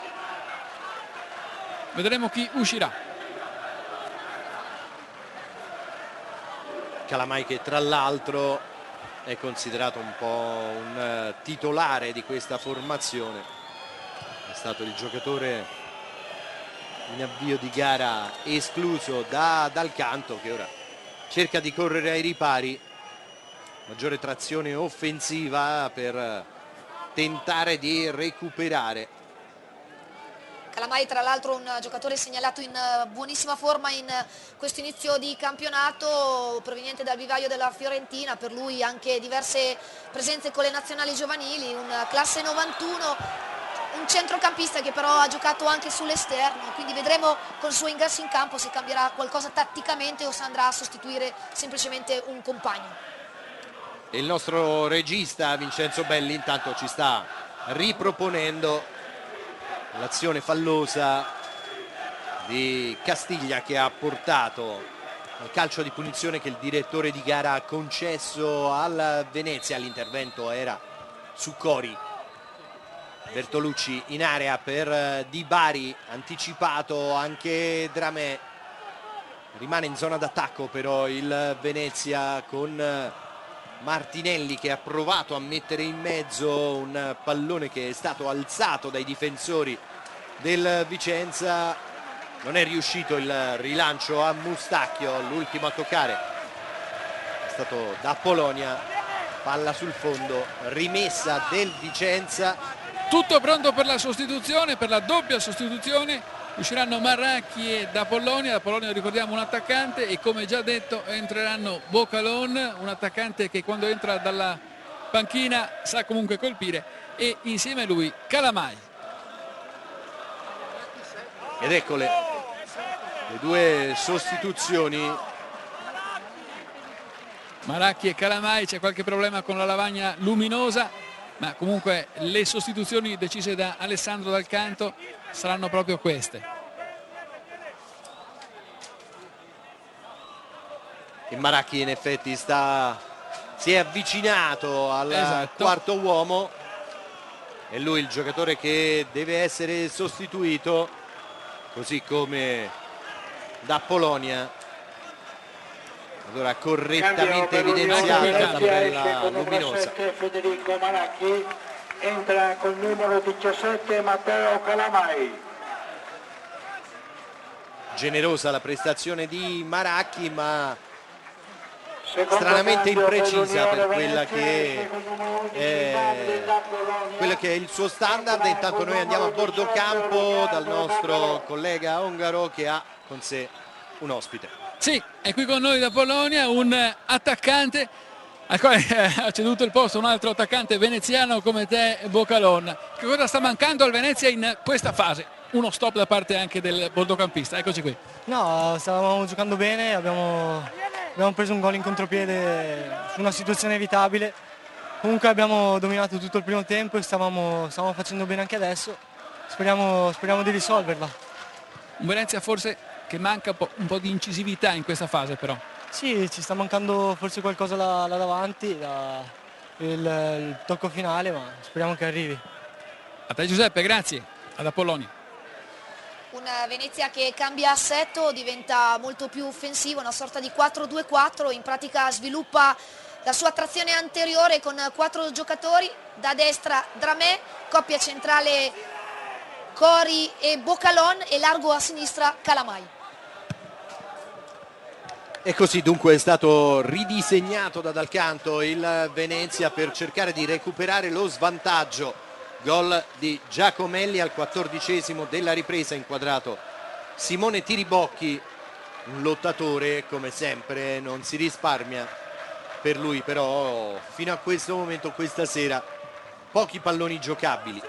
Vedremo chi uscirà. Calamai, che tra l'altro è considerato un po' un titolare di questa formazione, è stato il giocatore in avvio di gara escluso Dal Canto, che ora cerca di correre ai ripari, maggiore trazione offensiva per tentare di recuperare. Calamai tra l'altro un giocatore segnalato in buonissima forma in questo inizio di campionato, proveniente dal vivaio della Fiorentina, per lui anche diverse presenze con le nazionali giovanili, un classe 91, un centrocampista che però ha giocato anche sull'esterno, quindi vedremo col suo ingresso in campo se cambierà qualcosa tatticamente o se andrà a sostituire semplicemente un compagno. E il nostro regista Vincenzo Belli intanto ci sta riproponendo l'azione fallosa di Castiglia, che ha portato al calcio di punizione che il direttore di gara ha concesso al Venezia. L'intervento era su Cori. Bertolucci in area per Di Bari, anticipato anche Dramè, rimane in zona d'attacco però il Venezia con Martinelli, che ha provato a mettere in mezzo un pallone che è stato alzato dai difensori del Vicenza. Non è riuscito il rilancio a Mustacchio, l'ultimo a toccare è stato D'Apolonia. Palla sul fondo, rimessa del Vicenza. Tutto pronto per la sostituzione, per la doppia sostituzione. Usciranno Marracchi e D'Apolonia. D'Apolonia, ricordiamo, un attaccante, e come già detto entreranno Bocalon, un attaccante che quando entra dalla panchina sa comunque colpire, e insieme a lui Calamai. Ed eccole le due sostituzioni. Marracchi e Calamai, c'è qualche problema con la lavagna luminosa, ma comunque le sostituzioni decise da Alessandro Dal Canto saranno proprio queste. E Marracchi in effetti si è avvicinato al Esatto. quarto uomo, è lui il giocatore che deve essere sostituito, così come D'Apolonia. Allora correttamente evidenziata la tabella luminosa. Federico Maracchi, entra col numero 17 Matteo Calamai. Generosa la prestazione di Maracchi, ma stranamente imprecisa per quella che quello che è il suo standard. Intanto noi andiamo a bordo campo dal nostro collega ungaro che ha con sé un ospite. Sì, è qui con noi da Polonia un attaccante al quale ha ceduto il posto un altro attaccante veneziano come te, Bocalon. Che cosa sta mancando al Venezia in questa fase? Uno stop da parte anche del bordocampista, eccoci qui. No, stavamo giocando bene, abbiamo preso un gol in contropiede su una situazione evitabile. Comunque abbiamo dominato tutto il primo tempo e stavamo facendo bene anche adesso. Speriamo di risolverla. Un Venezia forse che manca un po' di incisività in questa fase però. Sì, ci sta mancando forse qualcosa là davanti, il tocco finale, ma speriamo che arrivi. A te Giuseppe, grazie. Ad Apollonia. Una Venezia che cambia assetto, diventa molto più offensivo, una sorta di 4-2-4, in pratica sviluppa la sua trazione anteriore con 4 giocatori, da destra Dramé, coppia centrale Cori e Bocalon e largo a sinistra Calamai. E così dunque è stato ridisegnato da Dal Canto il Venezia per cercare di recuperare lo svantaggio. Gol di Giacomelli al 14° della ripresa, inquadrato Simone Tiribocchi, un lottatore come sempre, non si risparmia per lui, però fino a questo momento, questa sera, pochi palloni giocabili.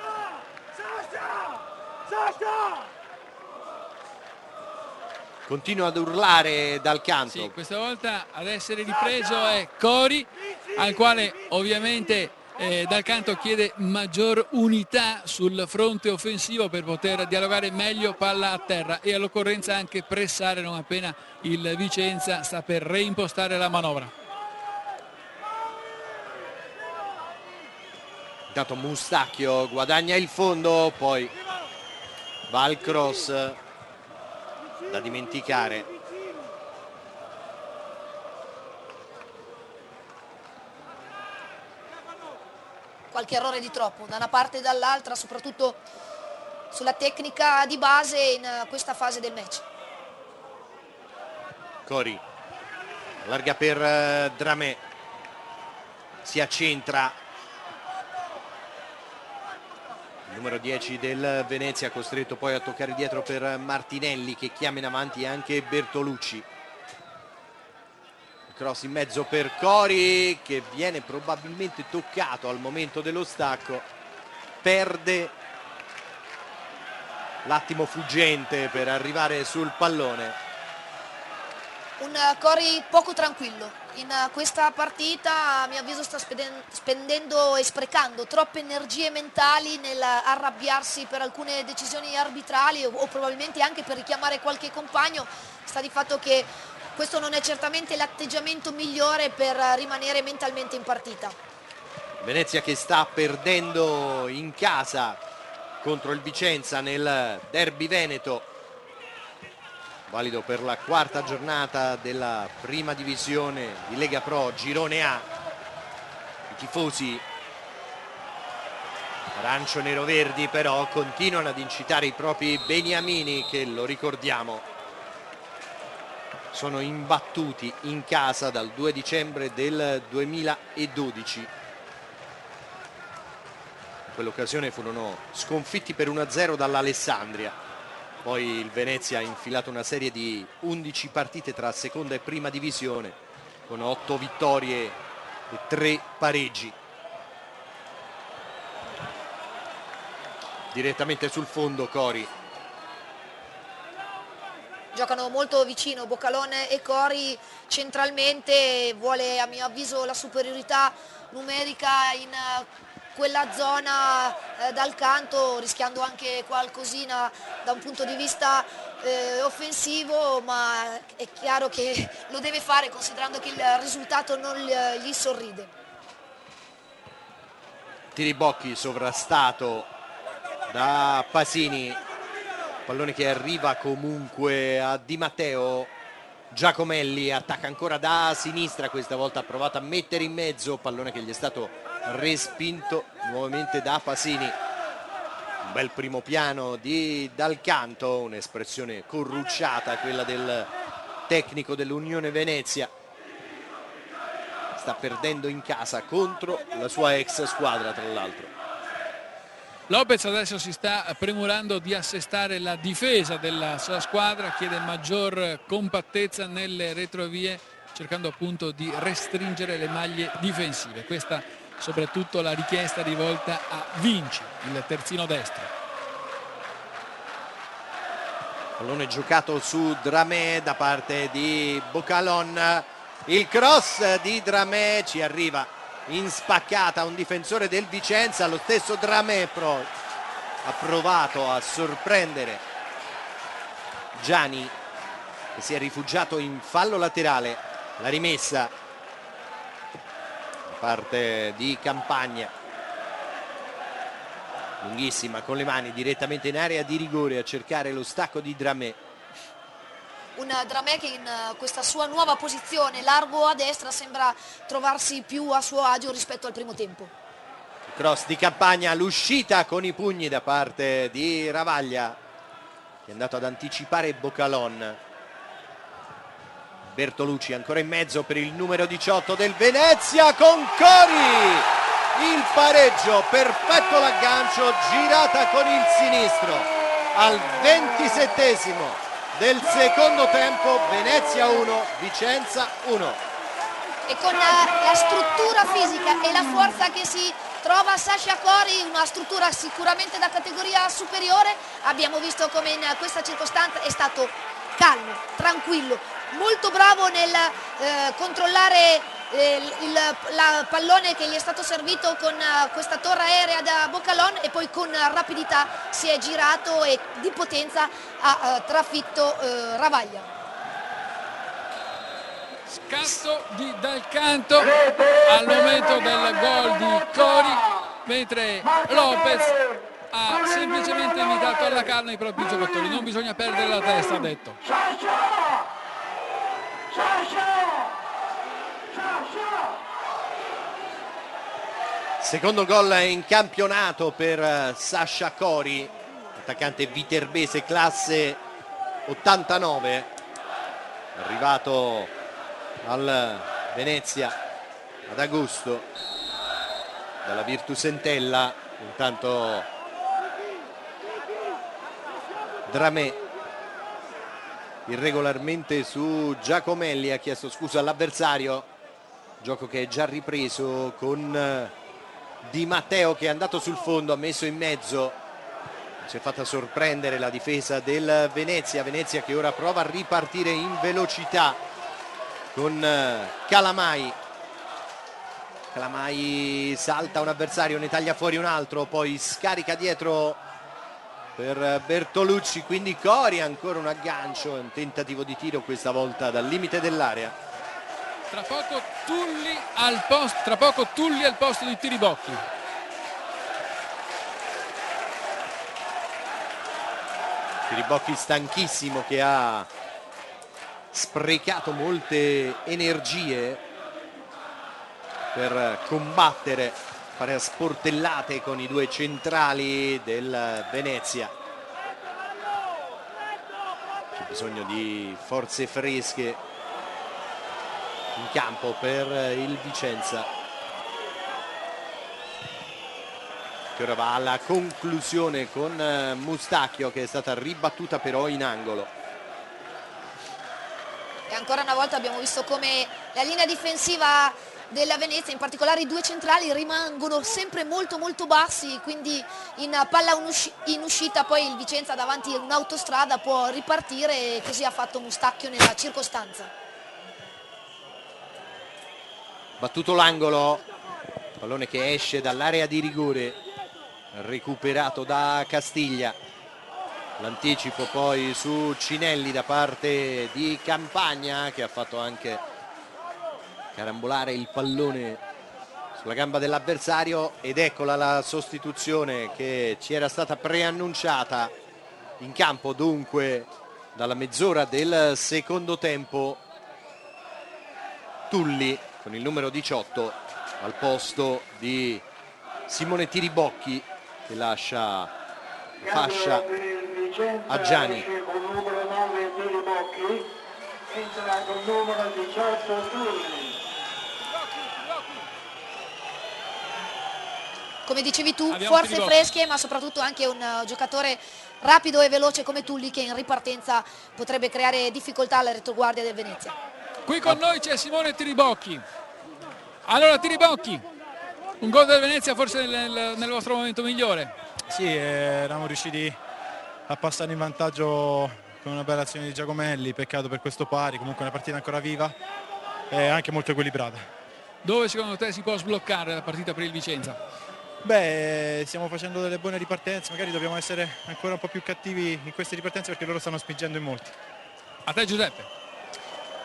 Continua ad urlare Dal Canto. Sì, questa volta ad essere ripreso è Cori, al quale ovviamente Dal Canto chiede maggior unità sul fronte offensivo per poter dialogare meglio palla a terra e all'occorrenza anche pressare non appena il Vicenza sta per reimpostare la manovra. Intanto Mustacchio guadagna il fondo, poi va al cross da dimenticare. Qualche errore di troppo da una parte e dall'altra, soprattutto sulla tecnica di base in questa fase del match. Cori allarga per Dramé, si accentra il numero 10 del Venezia, costretto poi a toccare dietro per Martinelli che chiama in avanti anche Bertolucci. Cross in mezzo per Cori che viene probabilmente toccato al momento dello stacco, perde l'attimo fuggente per arrivare sul pallone. Un Cori poco tranquillo in questa partita, a mio avviso sta spendendo e sprecando troppe energie mentali nel arrabbiarsi per alcune decisioni arbitrali o probabilmente anche per richiamare qualche compagno. Sta di fatto che questo non è certamente l'atteggiamento migliore per rimanere mentalmente in partita. Venezia che sta perdendo in casa contro il Vicenza nel derby veneto, valido per la 4ª giornata della prima divisione di Lega Pro Girone A. I tifosi arancio-nero-verdi però continuano ad incitare i propri beniamini che, lo ricordiamo, sono imbattuti in casa dal 2 dicembre del 2012. In quell'occasione furono sconfitti per 1-0 dall'Alessandria. Poi il Venezia ha infilato una serie di 11 partite tra seconda e prima divisione con 8 vittorie e 3 pareggi. Direttamente sul fondo Cori. Giocano molto vicino Bocalone e Cori centralmente, vuole a mio avviso la superiorità numerica in quella zona Dal Canto, rischiando anche qualcosina da un punto di vista offensivo, ma è chiaro che lo deve fare considerando che il risultato non gli sorride. Tiribocchi sovrastato da Pasini, pallone che arriva comunque a Di Matteo. Giacomelli attacca ancora da sinistra, questa volta ha provato a mettere in mezzo, pallone che gli è stato respinto nuovamente da Pasini. Un bel primo piano di Dal Canto, un'espressione corrucciata quella del tecnico dell'Unione Venezia. sta perdendo in casa contro la sua ex squadra, tra l'altro. Lopez adesso si sta premurando di assestare la difesa della sua squadra, chiede maggior compattezza nelle retrovie, cercando appunto di restringere le maglie difensive. Questa soprattutto la richiesta rivolta a Vinci, il terzino destro. Pallone giocato su Dramé da parte di Bocalon, il cross di Dramé ci arriva in spaccata un difensore del Vicenza, lo stesso Dramé però ha provato a sorprendere Gianni che si è rifugiato in fallo laterale. La rimessa da parte di Campagna, lunghissima con le mani direttamente in area di rigore a cercare lo stacco di Dramé. Un Dramé che in questa sua nuova posizione largo a destra sembra trovarsi più a suo agio rispetto al primo tempo. Cross di Campagna, l'uscita con i pugni da parte di Ravaglia che è andato ad anticipare Bocalon. Bertolucci ancora in mezzo per il numero 18 del Venezia con Cori, il pareggio, perfetto l'aggancio, girata con il sinistro al 27esimo del secondo tempo. Venezia 1, Vicenza 1. E con la struttura fisica e la forza che si trova Sasha Cori, una struttura sicuramente da categoria superiore, abbiamo visto come in questa circostanza è stato calmo, tranquillo, molto bravo nel controllare il pallone che gli è stato servito con questa torre aerea da Bocalon e poi con rapidità si è girato e di potenza ha trafitto Ravaglia. Scatto di Dal Canto al momento del gol di Cori, mentre Lopez ha semplicemente invitato alla calma i propri giocatori. Non bisogna perdere la testa, ha detto. Secondo gol in campionato per Sasha Cori, attaccante viterbese classe 89, arrivato al Venezia ad agosto dalla Virtus Entella. Intanto Dramé irregolarmente su Giacomelli ha chiesto scusa all'avversario, gioco che è già ripreso con Di Matteo che è andato sul fondo, ha messo in mezzo, si è fatta sorprendere la difesa del Venezia che ora prova a ripartire in velocità con Calamai salta un avversario, ne taglia fuori un altro, poi scarica dietro per Bertolucci, quindi Cori, ancora un aggancio, un tentativo di tiro questa volta dal limite dell'area. Tra poco Tulli al posto di Tiribocchi. Tiribocchi stanchissimo, che ha sprecato molte energie per combattere, fare a sportellate con i due centrali del Venezia. C'è bisogno di forze fresche in campo per il Vicenza, che ora va alla conclusione con Mustacchio, che è stata ribattuta però in angolo. E ancora una volta abbiamo visto come la linea difensiva della Venezia, in particolare i due centrali, rimangono sempre molto bassi, quindi in palla in uscita poi il Vicenza davanti a un'autostrada può ripartire, e così ha fatto Mustacchio nella circostanza. Battuto l'angolo, pallone che esce dall'area di rigore, recuperato da Castiglia, l'anticipo poi su Cinelli da parte di Campagna, che ha fatto anche carambolare il pallone sulla gamba dell'avversario, ed eccola la sostituzione che ci era stata preannunciata in campo dunque dalla mezz'ora del secondo tempo. Tulli con il numero 18 al posto di Simone Tiribocchi, che lascia fascia a Gianni. Con il numero 9 Tiribocchi, entra con il numero 18 Tulli. come dicevi tu, Abbiamo forze Tiribocchi. fresche, ma soprattutto anche un giocatore rapido e veloce come Tulli, che in ripartenza potrebbe creare difficoltà alla retroguardia del Venezia. Qui con noi c'è Simone Tiribocchi. Allora Tiribocchi, un gol del Venezia forse nel vostro momento migliore. Sì, eravamo riusciti a passare in vantaggio con una bella azione di Giacomelli, peccato per questo pari, comunque una partita ancora viva e anche molto equilibrata. Dove secondo te si può sbloccare la partita per il Vicenza? Beh, stiamo facendo delle buone ripartenze, magari dobbiamo essere ancora un po' più cattivi in queste ripartenze perché loro stanno spingendo in molti. A te Giuseppe.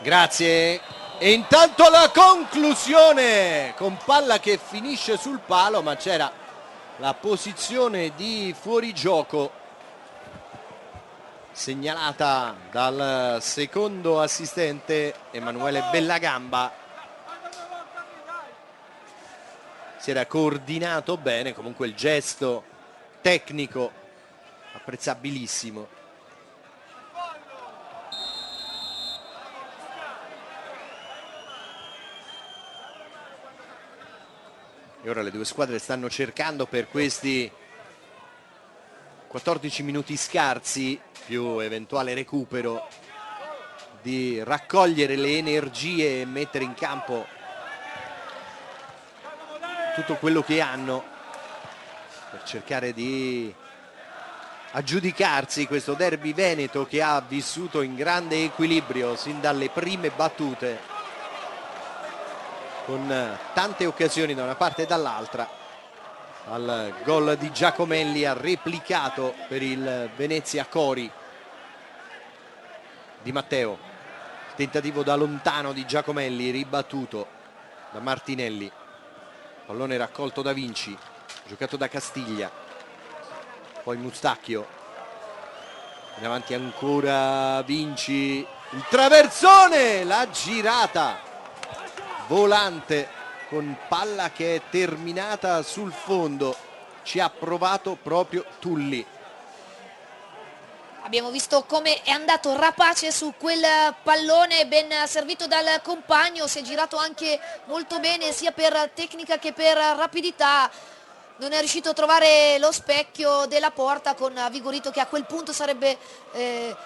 Grazie. E intanto la conclusione con palla che finisce sul palo, ma c'era la posizione di fuorigioco segnalata dal secondo assistente Emanuele Bellagamba. Si era coordinato bene, comunque il gesto tecnico apprezzabilissimo. E ora le due squadre stanno cercando per questi 14 minuti scarsi, più eventuale recupero, di raccogliere le energie e mettere in campo tutto quello che hanno per cercare di aggiudicarsi questo derby veneto che ha vissuto in grande equilibrio sin dalle prime battute, con tante occasioni da una parte e dall'altra. Al gol di Giacomelli ha replicato per il Venezia Cori. Di Matteo, tentativo da lontano di Giacomelli, ribattuto da Martinelli, pallone raccolto da Vinci, giocato da Castiglia, poi Mustacchio, in avanti ancora Vinci, il traversone, la girata volante con palla che è terminata sul fondo, ci ha provato proprio Tulli. Abbiamo visto come è andato rapace su quel pallone ben servito dal compagno, si è girato anche molto bene sia per tecnica che per rapidità. Non è riuscito a trovare lo specchio della porta con Vigorito, che a quel punto sarebbe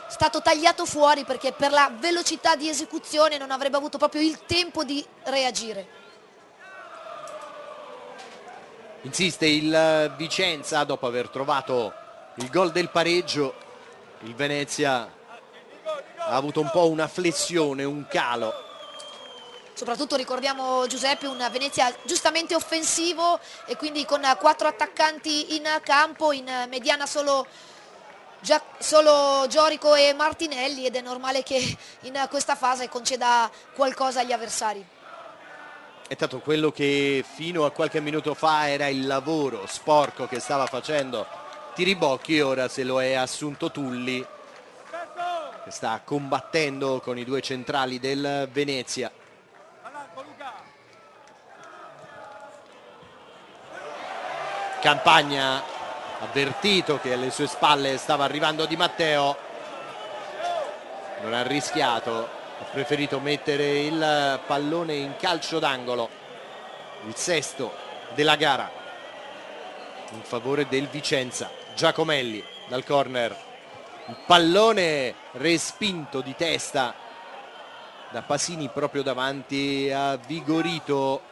stato tagliato fuori perché per la velocità di esecuzione non avrebbe avuto proprio il tempo di reagire. Insiste il Vicenza dopo aver trovato il gol del pareggio. Il Venezia ha avuto un po' una flessione, un calo. Soprattutto ricordiamo, Giuseppe, un Venezia giustamente offensivo e quindi con 4 attaccanti in campo, in mediana solo Giorico e Martinelli, ed è normale che in questa fase conceda qualcosa agli avversari. È stato quello che fino a qualche minuto fa era il lavoro sporco che stava facendo Tiribocchi, ora se lo è assunto Tulli, che sta combattendo con i due centrali del Venezia. Campagna, avvertito che alle sue spalle stava arrivando Di Matteo, non ha rischiato, ha preferito mettere il pallone in calcio d'angolo, il sesto della gara in favore del Vicenza. Giacomelli dal corner, il pallone respinto di testa da Pasini proprio davanti a Vigorito.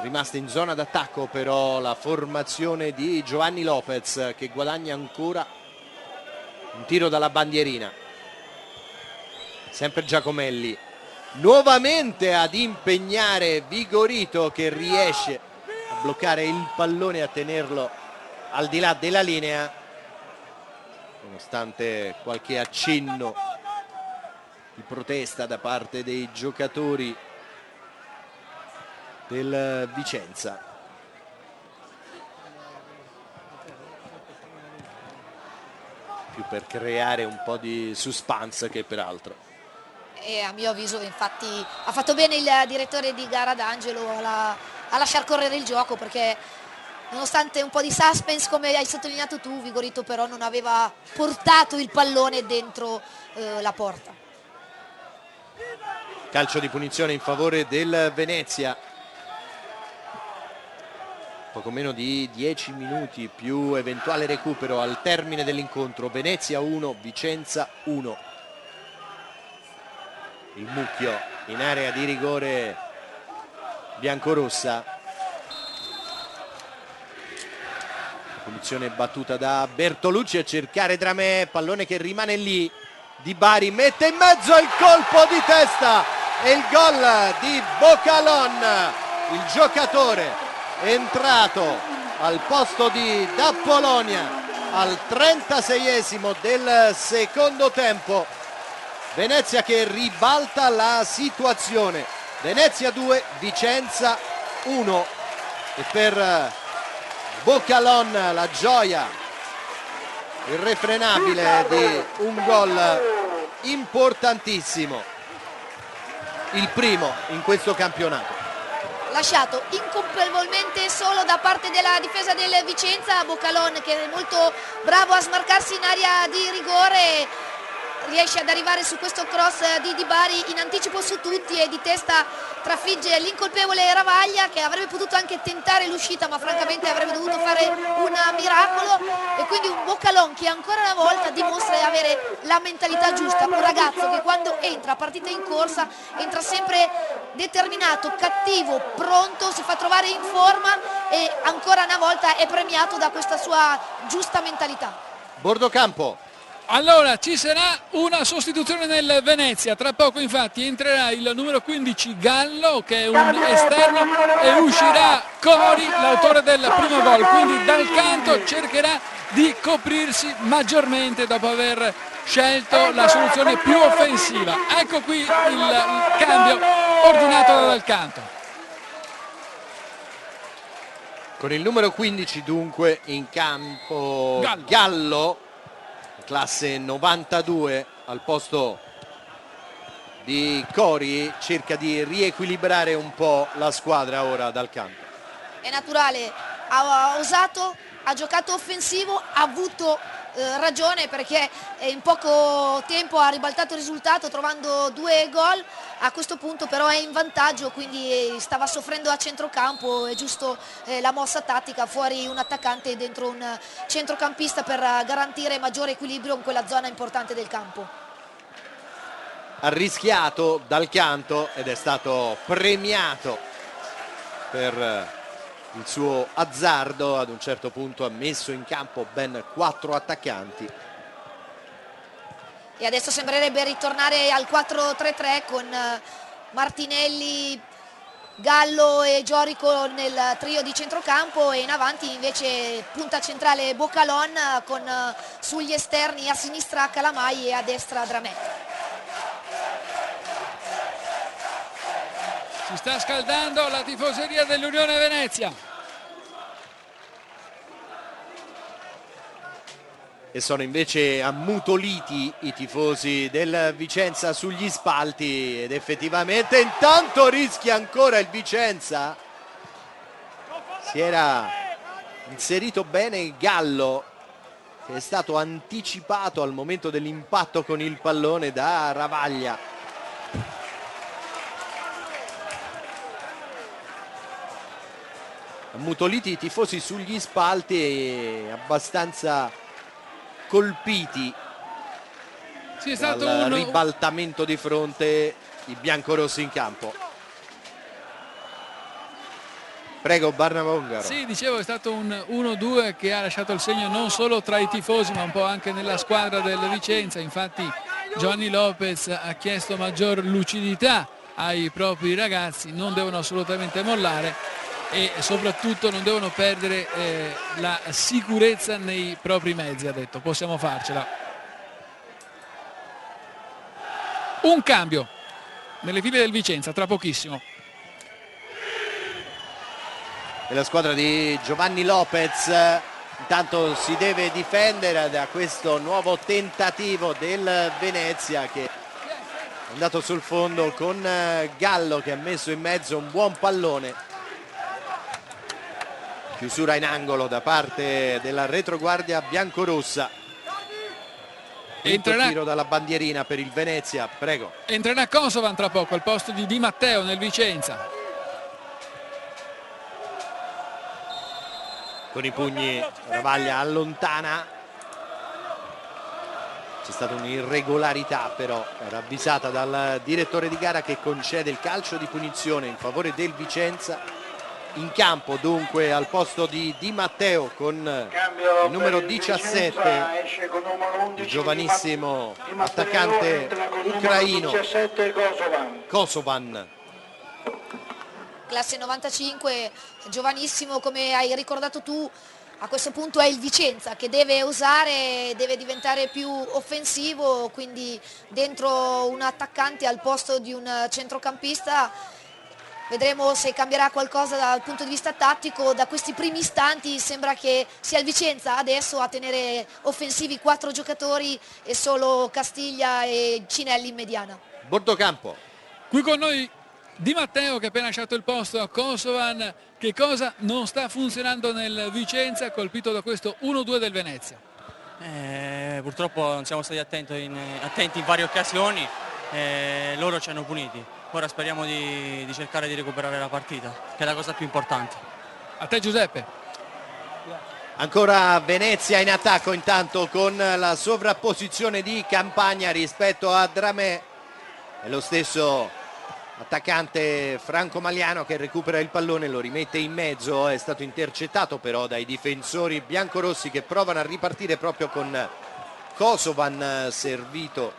Rimasta in zona d'attacco però la formazione di Giovanni Lopez, che guadagna ancora un tiro dalla bandierina. Sempre Giacomelli nuovamente ad impegnare Vigorito, che riesce a bloccare il pallone e a tenerlo al di là della linea, nonostante qualche accenno di protesta da parte dei giocatori del Vicenza. Più per creare un po' di suspense che per altro. E a mio avviso infatti ha fatto bene il direttore di gara D'Angelo a lasciar correre il gioco, perché nonostante un po' di suspense, come hai sottolineato tu, Vigorito però non aveva portato il pallone dentro la porta. Calcio di punizione in favore del Venezia. poco meno di 10 minuti più eventuale recupero al termine dell'incontro. Venezia 1, Vicenza 1. Il mucchio in area di rigore biancorossa. Punizione battuta da Bertolucci a cercare Dramé, pallone che rimane lì. Di Bari mette in mezzo il colpo di testa e il gol di Bocalon, il giocatore entrato al posto di D'Apolonia al 36esimo del secondo tempo. Venezia che ribalta la situazione. Venezia 2, Vicenza 1. E per Bocalon la gioia irrefrenabile di un gol importantissimo, il primo in questo campionato. Lasciato incolpevolmente solo da parte della difesa del Vicenza. Bocalon, che è molto bravo a smarcarsi in area di rigore, riesce ad arrivare su questo cross di Bari in anticipo su tutti e di testa trafigge l'incolpevole Ravaglia, che avrebbe potuto anche tentare l'uscita, ma francamente avrebbe dovuto fare un miracolo. E quindi un Bocalon che ancora una volta dimostra di avere la mentalità giusta, un ragazzo che quando entra a partita in corsa entra sempre determinato, cattivo, pronto, si fa trovare in forma e ancora una volta è premiato da questa sua giusta mentalità. Bordocampo. Allora ci sarà una sostituzione nel Venezia, tra poco infatti entrerà il numero 15 Gallo, che è un esterno, e uscirà Cori, l'autore del primo gol, quindi dal canto cercherà di coprirsi maggiormente dopo aver scelto la soluzione più offensiva. Ecco qui il cambio ordinato dal canto. Con il numero 15 dunque in campo Gallo, classe 92, al posto di Cori, cerca di riequilibrare un po' la squadra ora dal campo. È naturale, ha osato, ha giocato offensivo, ha avuto ragione, perché in poco tempo ha ribaltato il risultato trovando 2 gol. A questo punto però è in vantaggio, quindi stava soffrendo a centrocampo. È giusto la mossa tattica, fuori un attaccante e dentro un centrocampista, per garantire maggiore equilibrio in quella zona importante del campo. Ha rischiato dal canto ed è stato premiato per il suo azzardo. Ad un certo punto ha messo in campo ben 4 attaccanti. E adesso sembrerebbe ritornare al 4-3-3 con Martinelli, Gallo e Giorico nel trio di centrocampo, e in avanti invece punta centrale Bocalon, con sugli esterni a sinistra Calamai e a destra Dramé. Si sta scaldando la tifoseria dell'Unione Venezia. E sono invece ammutoliti i tifosi del Vicenza sugli spalti, ed effettivamente intanto rischia ancora il Vicenza. Si era inserito bene il Gallo, che è stato anticipato al momento dell'impatto con il pallone da Ravaglia. Ammutoliti i tifosi sugli spalti e abbastanza colpiti dal ribaltamento di fronte i biancorossi in campo. Prego Barnabongaro. Sì, dicevo, è stato un 1-2 che ha lasciato il segno non solo tra i tifosi ma un po' anche nella squadra del Vicenza. Infatti Giovanni Lopez ha chiesto maggior lucidità ai propri ragazzi, non devono assolutamente mollare e soprattutto non devono perdere la sicurezza nei propri mezzi. Ha detto, possiamo farcela. Un cambio nelle file del Vicenza tra pochissimo. E la squadra di Giovanni Lopez intanto si deve difendere da questo nuovo tentativo del Venezia, che è andato sul fondo con Gallo, che ha messo in mezzo un buon pallone. Chiusura in angolo da parte della retroguardia biancorossa. Entrerà, tiro dalla bandierina per il Venezia, prego. Entrerà Kosovan tra poco al posto di Di Matteo nel Vicenza. Con i pugni Ravaglia allontana, c'è stata un'irregolarità però ravvisata dal direttore di gara che concede il calcio di punizione in favore del Vicenza. In campo dunque al posto di Di Matteo con il numero 17 il giovanissimo attaccante ucraino Kosovan. Classe 95, giovanissimo, come hai ricordato tu. A questo punto è il Vicenza che deve osare, deve diventare più offensivo, quindi dentro un attaccante al posto di un centrocampista. Vedremo se cambierà qualcosa dal punto di vista tattico. Da questi primi istanti sembra che sia il Vicenza adesso a tenere offensivi 4 giocatori e solo Castiglia e Cinelli in mediana. Bordocampo. Qui con noi Di Matteo che ha appena lasciato il posto a Kosovan. Che cosa non sta funzionando nel Vicenza, colpito da questo 1-2 del Venezia? Purtroppo non siamo stati attenti in varie occasioni, loro ci hanno puniti. Ora speriamo di cercare di recuperare la partita, che è la cosa più importante. A te Giuseppe. Ancora Venezia in attacco intanto con la sovrapposizione di Campagna rispetto a Dramé. È lo stesso attaccante Franco Maliano che recupera il pallone, lo rimette in mezzo, è stato intercettato però dai difensori biancorossi che provano a ripartire proprio con Kosovan servito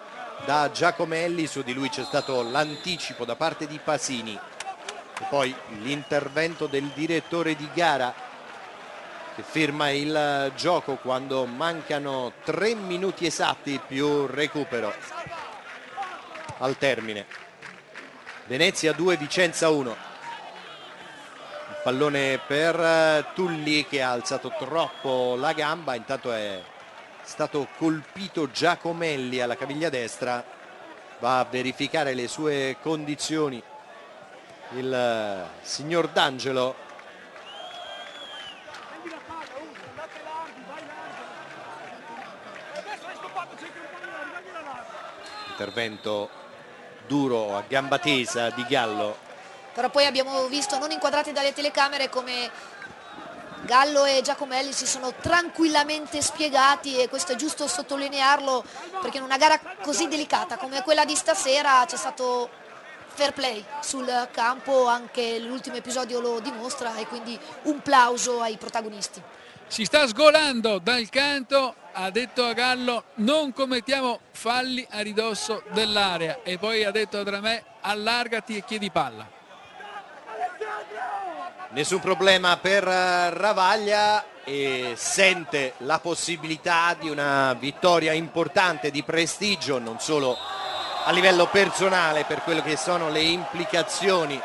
da Giacomelli. Su di lui c'è stato l'anticipo da parte di Pasini e poi l'intervento del direttore di gara che ferma il gioco quando mancano 3 minuti esatti più recupero al termine. Venezia 2, Vicenza 1. Il pallone per Tulli che ha alzato troppo la gamba, intanto è stato colpito Giacomelli alla caviglia destra, va a verificare le sue condizioni il signor D'Angelo. Intervento duro a gamba tesa di Gallo. Però poi abbiamo visto, non inquadrati dalle telecamere, come Gallo e Giacomelli si sono tranquillamente spiegati, e questo è giusto sottolinearlo perché in una gara così delicata come quella di stasera c'è stato fair play sul campo, anche l'ultimo episodio lo dimostra, e quindi un plauso ai protagonisti. Si sta sgolando dal canto, ha detto a Gallo non commettiamo falli a ridosso dell'area, e poi ha detto a Dramé allargati e chiedi palla. Nessun problema per Ravaglia e sente la possibilità di una vittoria importante di prestigio, non solo a livello personale per quello che sono le implicazioni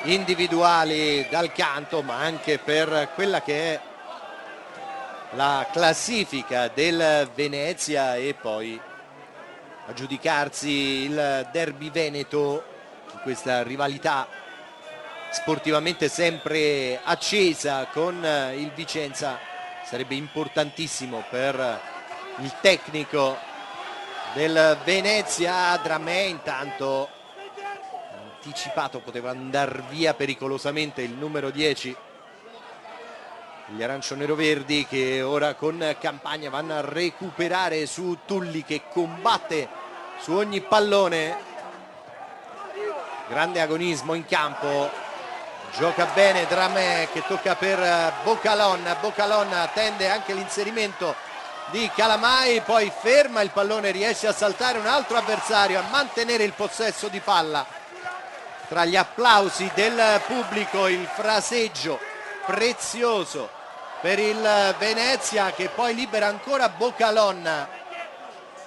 individuali dal canto, ma anche per quella che è la classifica del Venezia e poi a giudicarsi il derby veneto in questa rivalità sportivamente sempre accesa con il Vicenza. Sarebbe importantissimo per il tecnico del Venezia. Dramé intanto anticipato, poteva andare via pericolosamente il numero 10, gli arancione-roverdi, che ora con Campagna vanno a recuperare su Tulli che combatte su ogni pallone. Grande agonismo in campo, gioca bene Dramé che tocca per Bocalon. Bocalon attende anche l'inserimento di Calamai, poi ferma il pallone, riesce a saltare un altro avversario, a mantenere il possesso di palla. Tra gli applausi del pubblico il fraseggio prezioso per il Venezia che poi libera ancora Bocalon.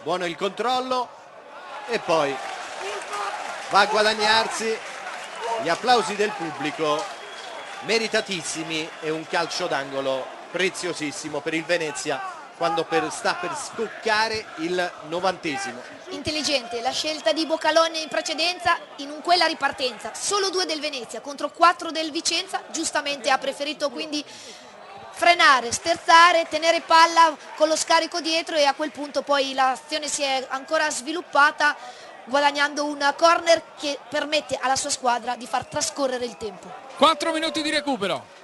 Buono il controllo e poi va a guadagnarsi gli applausi del pubblico, meritatissimi, e un calcio d'angolo preziosissimo per il Venezia quando sta per scoccare il 90°. Intelligente la scelta di Bocalon in precedenza, in quella ripartenza solo 2 del Venezia contro 4 del Vicenza, giustamente ha preferito quindi frenare, sterzare, tenere palla con lo scarico dietro, e a quel punto poi l'azione si è ancora sviluppata guadagnando un corner che permette alla sua squadra di far trascorrere il tempo. 4 minuti di recupero.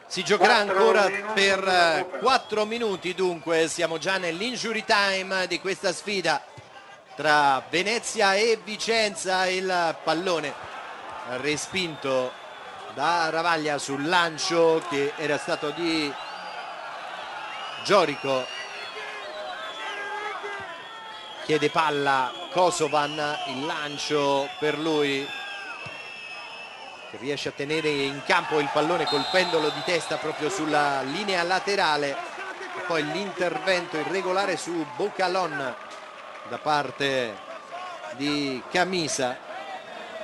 Si giocherà ancora per 4 minuti, dunque siamo già nell'injury time di questa sfida tra Venezia e Vicenza. Il pallone respinto da Ravaglia sul lancio che era stato di Giorico. Chiede palla Kosovan, il lancio per lui che riesce a tenere in campo il pallone colpendolo di testa proprio sulla linea laterale, e poi l'intervento irregolare su Bocalon da parte di Camisa.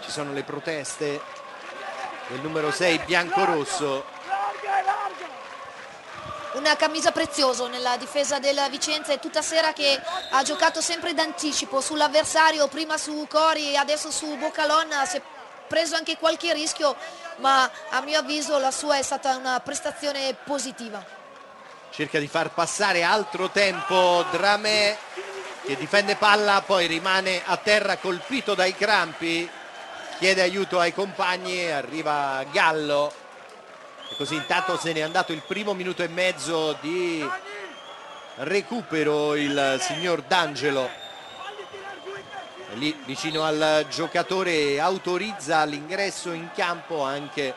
Ci sono le proteste del numero 6 biancorosso. Una Camisa prezioso nella difesa del Vicenza, e tutta sera che ha giocato sempre d'anticipo sull'avversario, prima su Cori e adesso su Bocalon. Si è preso anche qualche rischio, ma a mio avviso la sua è stata una prestazione positiva. Cerca di far passare altro tempo Dramé, che difende palla, poi rimane a terra colpito dai crampi, chiede aiuto ai compagni, arriva Gallo. E così intanto se n'è andato il primo minuto e mezzo di recupero il signor D'Angelo. E lì vicino al giocatore autorizza l'ingresso in campo anche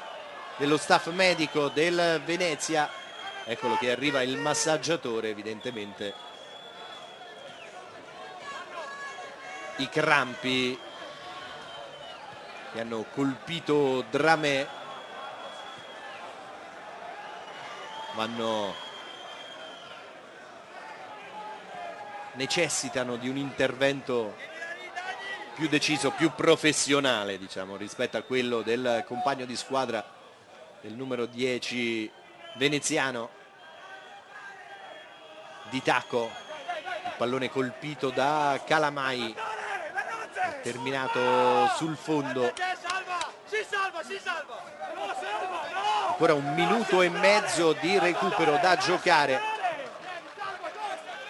dello staff medico del Venezia. Eccolo che arriva il massaggiatore, evidentemente i crampi che hanno colpito Dramé necessitano di un intervento più deciso, più professionale, diciamo, rispetto a quello del compagno di squadra del numero 10 veneziano, Di Tacco. Il pallone colpito da Calamai, terminato sul fondo. Ancora un minuto e mezzo di recupero da giocare.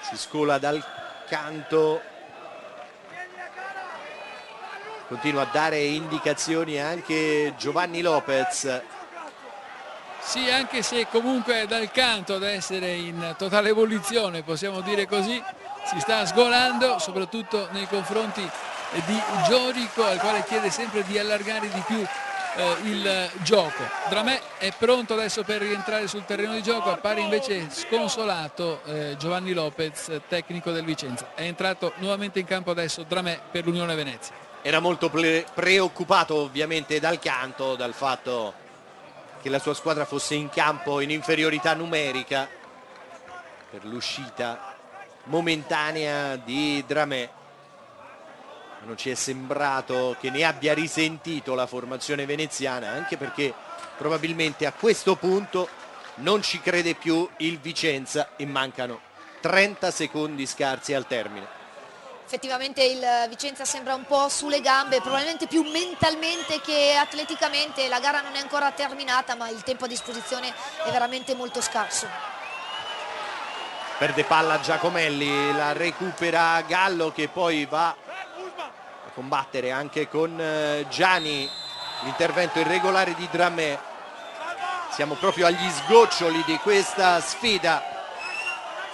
Si scola dal canto, continua a dare indicazioni anche Giovanni Lopez. Sì, anche se comunque dal canto ad essere in totale evoluzione, possiamo dire così, si sta sgolando soprattutto nei confronti di Giorico, al quale chiede sempre di allargare di più il gioco. Dramé è pronto adesso per rientrare sul terreno di gioco, appare invece sconsolato Giovanni Lopez, tecnico del Vicenza. È entrato nuovamente in campo adesso Dramé per l'Unione Venezia. Era molto preoccupato ovviamente dal canto, dal fatto che la sua squadra fosse in campo in inferiorità numerica per l'uscita momentanea di Dramé. Non ci è sembrato che ne abbia risentito la formazione veneziana, anche perché probabilmente a questo punto non ci crede più il Vicenza e mancano 30 secondi scarsi al termine. Effettivamente il Vicenza sembra un po' sulle gambe, probabilmente più mentalmente che atleticamente. La gara non è ancora terminata, ma il tempo a disposizione è veramente molto scarso. Perde palla Giacomelli, la recupera Gallo, che poi va combattere anche con Gianni. L'intervento irregolare di Dramé. Siamo proprio agli sgoccioli di questa sfida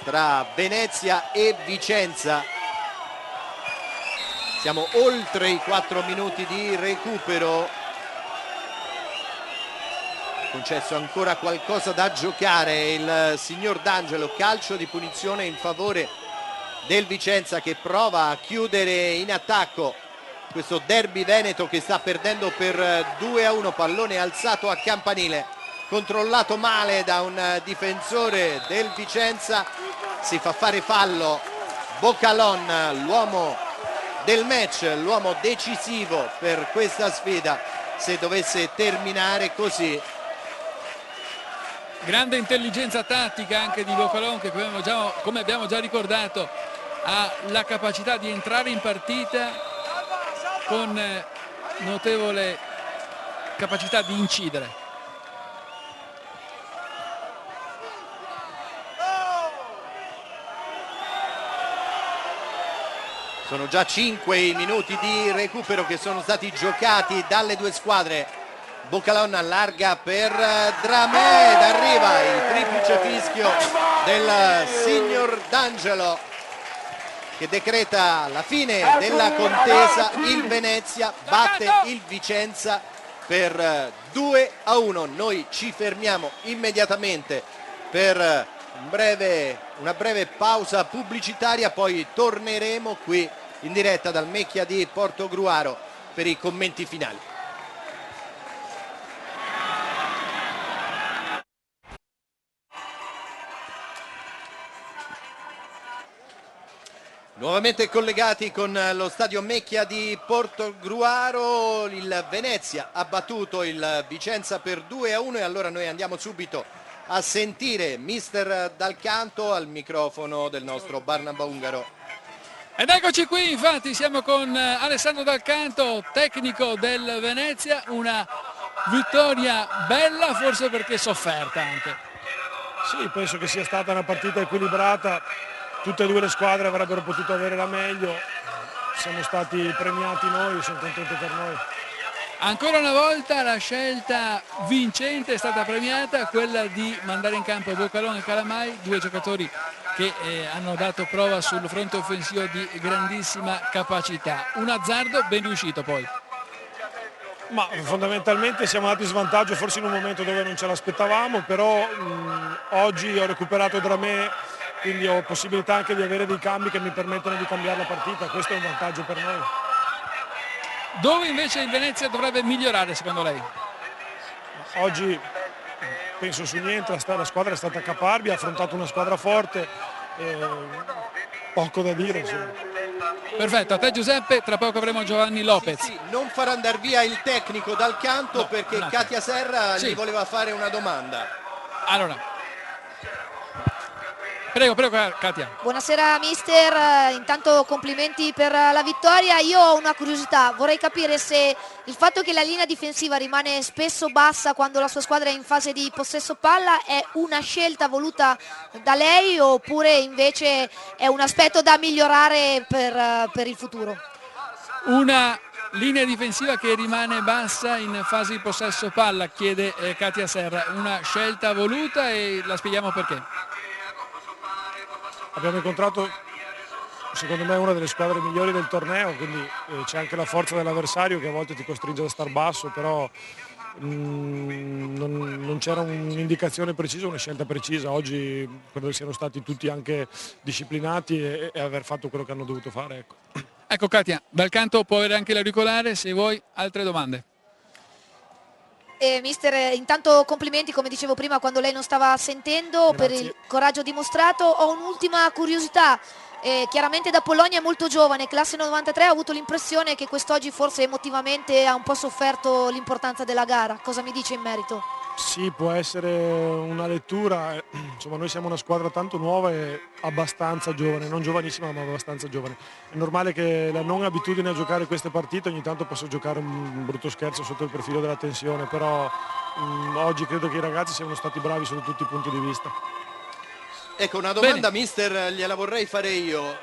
tra Venezia e Vicenza. Siamo oltre i 4 minuti di recupero. Concesso ancora qualcosa da giocare il signor D'Angelo. Calcio di punizione in favore del Vicenza, che prova a chiudere in attacco questo derby veneto che sta perdendo per 2-1. Pallone alzato a campanile, controllato male da un difensore del Vicenza. Si fa fare fallo Bocalon, l'uomo del match, l'uomo decisivo per questa sfida, se dovesse terminare così. Grande intelligenza tattica anche di Bocalon, che come abbiamo già ricordato ha la capacità di entrare in partita con notevole capacità di incidere. Sono già 5 i minuti di recupero che sono stati giocati dalle due squadre. Boccalon allarga per Dramé ed arriva il triplice fischio del signor D'Angelo che decreta la fine della contesa. Il Venezia batte il Vicenza per 2-1. Noi ci fermiamo immediatamente per una breve pausa pubblicitaria, poi torneremo qui in diretta dal Mecchia di Portogruaro per i commenti finali. Nuovamente collegati con lo stadio Mecchia di Portogruaro, il Venezia ha battuto il Vicenza per 2-1 e allora noi andiamo subito a sentire mister Dal Canto al microfono del nostro Barnaba Ungaro. Ed eccoci qui, infatti siamo con Alessandro Dal Canto, tecnico del Venezia, una vittoria bella forse perché sofferta anche. Sì, penso che sia stata una partita equilibrata. Tutte e due le squadre avrebbero potuto avere la meglio, siamo stati premiati noi, sono contento per noi. Ancora una volta la scelta vincente è stata premiata, quella di mandare in campo Boccalon e Calamai, due giocatori che hanno dato prova sul fronte offensivo di grandissima capacità. Un azzardo ben riuscito poi. Ma fondamentalmente siamo andati in svantaggio forse in un momento dove non ce l'aspettavamo, però oggi ho recuperato Dramé, quindi ho possibilità anche di avere dei cambi che mi permettono di cambiare la partita, questo è un vantaggio per noi. Dove invece il Venezia dovrebbe migliorare secondo lei? Oggi penso su niente, la squadra è stata caparbia, ha affrontato una squadra forte, poco da dire. Insomma. Perfetto, a te Giuseppe, tra poco avremo Giovanni Lopez. Sì, non far andare via il tecnico Dal Canto perché Katia Serra gli voleva fare una domanda. Allora. Prego Katia. Buonasera mister, intanto complimenti per la vittoria. Io ho una curiosità, vorrei capire se il fatto che la linea difensiva rimane spesso bassa quando la sua squadra è in fase di possesso palla è una scelta voluta da lei oppure invece è un aspetto da migliorare per il futuro? Una linea difensiva che rimane bassa in fase di possesso palla, chiede Katia Serra, una scelta voluta e la spieghiamo perché. Abbiamo incontrato secondo me una delle squadre migliori del torneo, quindi c'è anche la forza dell'avversario che a volte ti costringe a star basso, però non c'era un'indicazione precisa, una scelta precisa. Oggi credo che siano stati tutti anche disciplinati e aver fatto quello che hanno dovuto fare. Ecco Katia, Dal Canto può avere anche l'auricolare se vuoi altre domande. Mister, intanto complimenti come dicevo prima quando lei non stava sentendo. Grazie. Per il coraggio dimostrato. Ho un'ultima curiosità, chiaramente da Polonia è molto giovane, classe 93, ho avuto l'impressione che quest'oggi forse emotivamente ha un po' sofferto l'importanza della gara, cosa mi dice in merito? Sì, può essere una lettura, insomma noi siamo una squadra tanto nuova e abbastanza giovane, non giovanissima ma abbastanza giovane. È normale che la non abitudine a giocare queste partite ogni tanto possa giocare un brutto scherzo sotto il profilo della tensione, però oggi credo che i ragazzi siano stati bravi sotto tutti i punti di vista. Ecco, una domanda mister gliela vorrei fare io.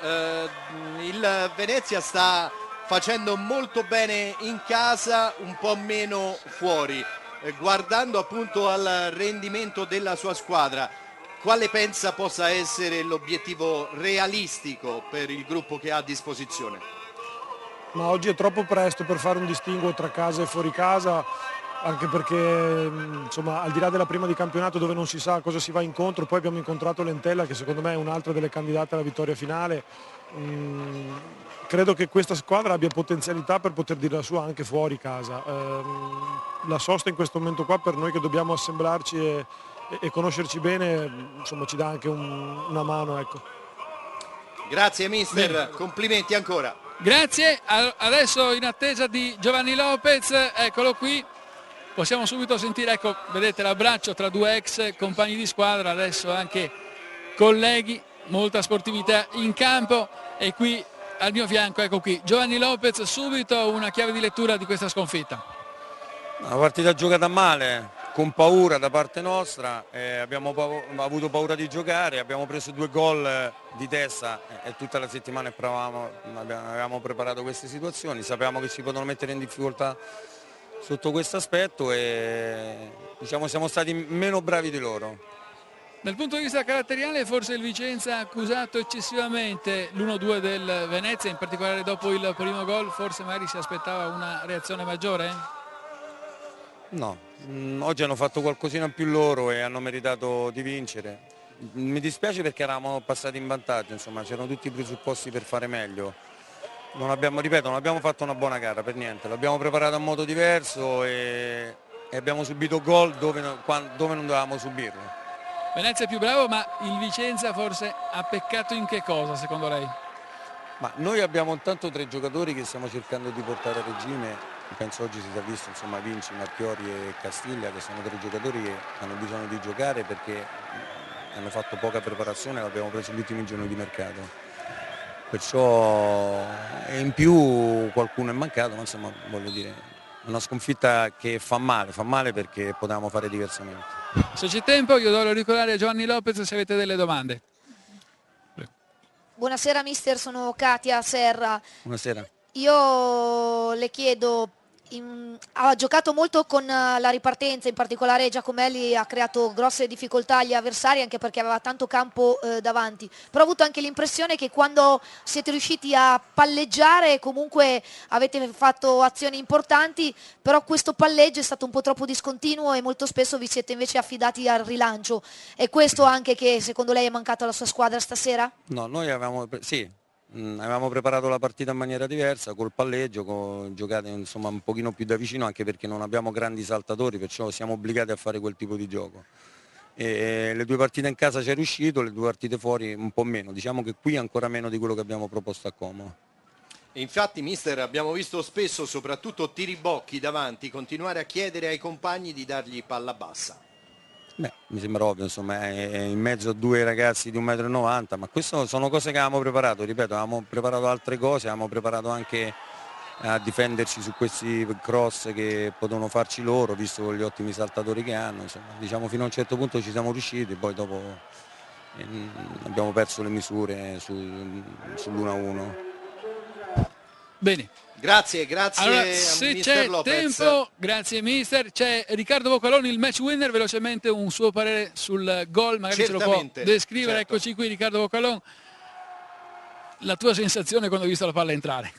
Il Venezia sta facendo molto bene in casa, un po' meno fuori. Guardando appunto al rendimento della sua squadra, quale pensa possa essere l'obiettivo realistico per il gruppo che ha a disposizione? Ma oggi è troppo presto per fare un distinguo tra casa e fuori casa, anche perché insomma al di là della prima di campionato dove non si sa cosa si va incontro, poi abbiamo incontrato l'Entella che secondo me è un'altra delle candidate alla vittoria finale. Credo che questa squadra abbia potenzialità per poter dire la sua anche fuori casa. La sosta in questo momento qua per noi che dobbiamo assemblarci e conoscerci bene, insomma ci dà anche una mano. Ecco. Grazie mister, complimenti ancora. Grazie, adesso in attesa di Giovanni Lopez, eccolo qui. Possiamo subito sentire, ecco, vedete l'abbraccio tra due ex compagni di squadra, adesso anche colleghi, molta sportività in campo e qui al mio fianco, ecco qui, Giovanni Lopez, subito una chiave di lettura di questa sconfitta. Una partita giocata male, con paura da parte nostra, abbiamo avuto paura di giocare, abbiamo preso 2 gol di testa e tutta la settimana avevamo preparato queste situazioni, sapevamo che ci potevano mettere in difficoltà sotto questo aspetto e diciamo siamo stati meno bravi di loro. Dal punto di vista caratteriale forse il Vicenza ha accusato eccessivamente l'1-2 del Venezia, in particolare dopo il primo gol, forse magari si aspettava una reazione maggiore? No, oggi hanno fatto qualcosina più loro e hanno meritato di vincere. Mi dispiace perché eravamo passati in vantaggio, insomma c'erano tutti i presupposti per fare meglio. Ripeto, non abbiamo fatto una buona gara per niente, l'abbiamo preparata in modo diverso e abbiamo subito gol dove non dovevamo subirlo. Venezia è più bravo, ma il Vicenza forse ha peccato in che cosa secondo lei? Ma noi abbiamo intanto 3 giocatori che stiamo cercando di portare a regime, penso oggi si sia visto, insomma Vinci, Marchiori e Castiglia, che sono 3 giocatori che hanno bisogno di giocare perché hanno fatto poca preparazione, l'abbiamo preso gli ultimi giorni di mercato. Perciò in più qualcuno è mancato, ma insomma voglio dire, una sconfitta che fa male perché potevamo fare diversamente. Se c'è tempo io do l'auricolare a Giovanni Lopez se avete delle domande. Buonasera mister, sono Katia Serra. Buonasera. Io le chiedo, ha giocato molto con la ripartenza, in particolare Giacomelli ha creato grosse difficoltà agli avversari anche perché aveva tanto campo davanti, però ho avuto anche l'impressione che quando siete riusciti a palleggiare comunque avete fatto azioni importanti, però questo palleggio è stato un po' troppo discontinuo e molto spesso vi siete invece affidati al rilancio. È questo anche che secondo lei è mancato alla sua squadra stasera? No, noi avevamo preparato la partita in maniera diversa, col palleggio, giocate insomma un pochino più da vicino anche perché non abbiamo grandi saltatori, perciò siamo obbligati a fare quel tipo di gioco. E le 2 partite in casa ci è riuscito, le 2 partite fuori un po' meno, diciamo che qui ancora meno di quello che abbiamo proposto a Como. Infatti mister abbiamo visto spesso soprattutto Tiribocchi davanti continuare a chiedere ai compagni di dargli palla bassa. Beh, mi sembra ovvio, insomma, è in mezzo a 2 ragazzi di 1,90 m, ma queste sono cose che avevamo preparato, ripeto, avevamo preparato altre cose, avevamo preparato anche a difenderci su questi cross che potevano farci loro, visto gli ottimi saltatori che hanno, insomma, diciamo fino a un certo punto ci siamo riusciti, poi dopo abbiamo perso le misure sull'1-1. Bene. Grazie allora, a se mister c'è Lopez. tempo, grazie mister, c'è Riccardo Vocaloni, il match winner, velocemente un suo parere sul gol, magari ce lo può descrivere, certo. Eccoci qui Riccardo Vocaloni, la tua sensazione quando hai visto la palla entrare?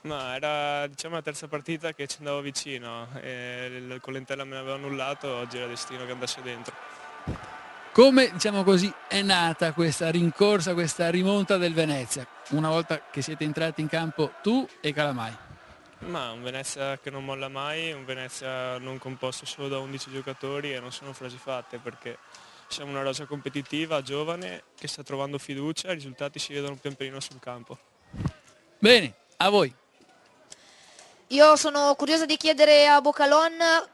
Ma era diciamo la terza partita che ci andavo vicino, e con l'Entella me l'aveva annullato, oggi era destino che andasse dentro. Come, diciamo così, è nata questa rincorsa, questa rimonta del Venezia, una volta che siete entrati in campo tu e Calamai? Ma un Venezia che non molla mai, un Venezia non composto solo da 11 giocatori e non sono frasi fatte perché siamo una rosa competitiva, giovane, che sta trovando fiducia, i risultati si vedono pian pianino sul campo. Bene, a voi. Io sono curiosa di chiedere a Bocalon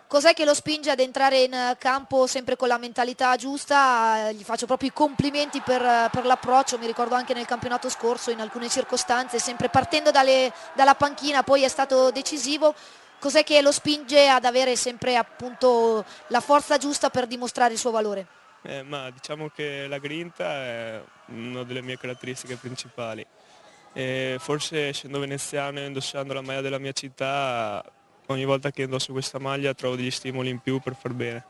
cos'è che lo spinge ad entrare in campo sempre con la mentalità giusta. Gli faccio proprio i complimenti per l'approccio, mi ricordo anche nel campionato scorso in alcune circostanze, sempre partendo dalla panchina, poi è stato decisivo. Cos'è che lo spinge ad avere sempre appunto la forza giusta per dimostrare il suo valore? Ma diciamo che la grinta è una delle mie caratteristiche principali. E forse essendo veneziano e indossando la maglia della mia città, ogni volta che indosso questa maglia trovo degli stimoli in più per far bene.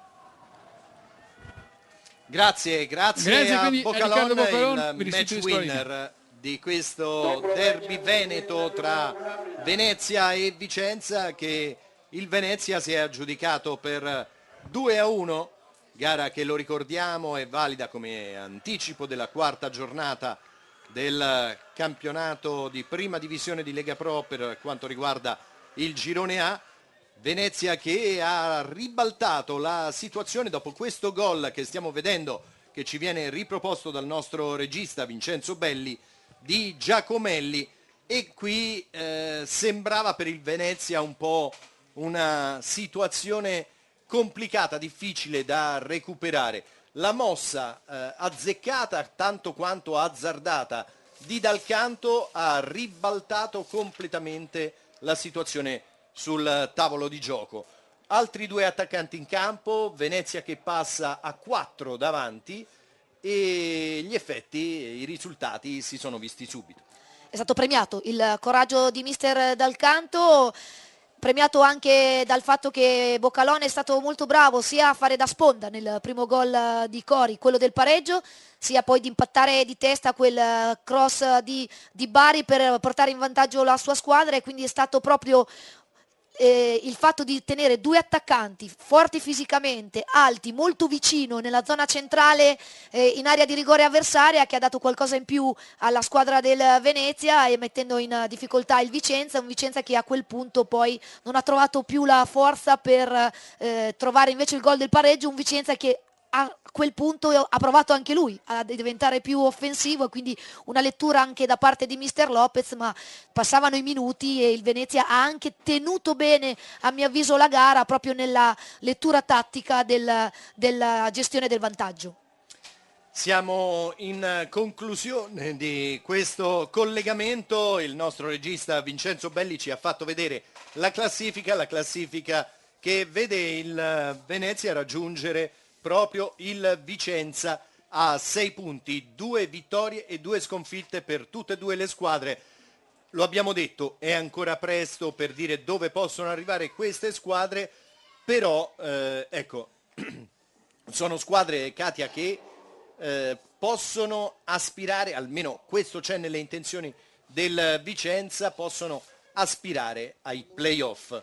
Grazie a Bocalon, Bocalon, il match winner di questo derby veneto tra Venezia e Vicenza, che il Venezia si è aggiudicato per 2-1, gara che lo ricordiamo è valida come anticipo della 4ª giornata del campionato di prima divisione di Lega Pro per quanto riguarda il girone A. Venezia che ha ribaltato la situazione dopo questo gol che stiamo vedendo, che ci viene riproposto dal nostro regista Vincenzo Belli, di Giacomelli, e qui sembrava per il Venezia un po' una situazione complicata, difficile da recuperare. La mossa azzeccata tanto quanto azzardata di Dal Canto ha ribaltato completamente la situazione sul tavolo di gioco. Altri 2 attaccanti in campo, Venezia che passa a 4 davanti, e gli effetti, i risultati si sono visti subito. È stato premiato il coraggio di mister Dal Canto. premiato anche dal fatto che Boccalone è stato molto bravo sia a fare da sponda nel primo gol di Cori, quello del pareggio, sia poi di impattare di testa quel cross di Bari per portare in vantaggio la sua squadra, e quindi è stato proprio il fatto di tenere due attaccanti forti fisicamente, alti, molto vicino nella zona centrale in area di rigore avversaria, che ha dato qualcosa in più alla squadra del Venezia e mettendo in difficoltà il Vicenza, un Vicenza che a quel punto poi non ha trovato più la forza per trovare invece il gol del pareggio, un Vicenza che a quel punto ha provato anche lui a diventare più offensivo, e quindi una lettura anche da parte di Mister Lopez, ma passavano i minuti e il Venezia ha anche tenuto bene, a mio avviso, la gara proprio nella lettura tattica della gestione del vantaggio. Siamo in conclusione di questo collegamento. Il nostro regista Vincenzo Belli ci ha fatto vedere la classifica che vede il Venezia raggiungere proprio il Vicenza a 6 punti, 2 vittorie e 2 sconfitte per tutte e due le squadre. Lo abbiamo detto, è ancora presto per dire dove possono arrivare queste squadre, però ecco, sono squadre, Katia, che possono aspirare, almeno questo c'è nelle intenzioni del Vicenza, possono aspirare ai playoff.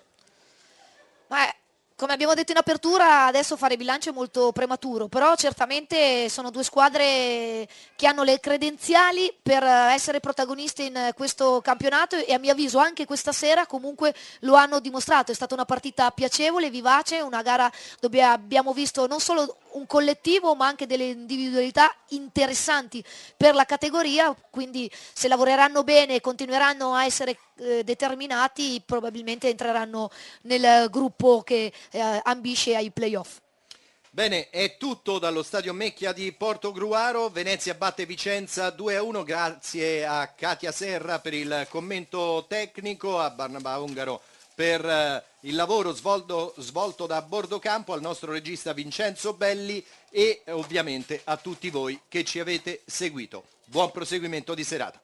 Come abbiamo detto in apertura, adesso fare bilancio è molto prematuro, però certamente sono due squadre che hanno le credenziali per essere protagoniste in questo campionato, e a mio avviso anche questa sera comunque lo hanno dimostrato. È stata una partita piacevole, vivace, una gara dove abbiamo visto non solo un collettivo ma anche delle individualità interessanti per la categoria, quindi se lavoreranno bene e continueranno a essere determinati, probabilmente entreranno nel gruppo che ambisce ai playoff. Bene, è tutto dallo stadio Mecchia di Portogruaro. Venezia batte Vicenza 2-1, grazie a Katia Serra per il commento tecnico, a Barnaba Ungaro per il lavoro svolto da Bordocampo, al nostro regista Vincenzo Belli e ovviamente a tutti voi che ci avete seguito. Buon proseguimento di serata.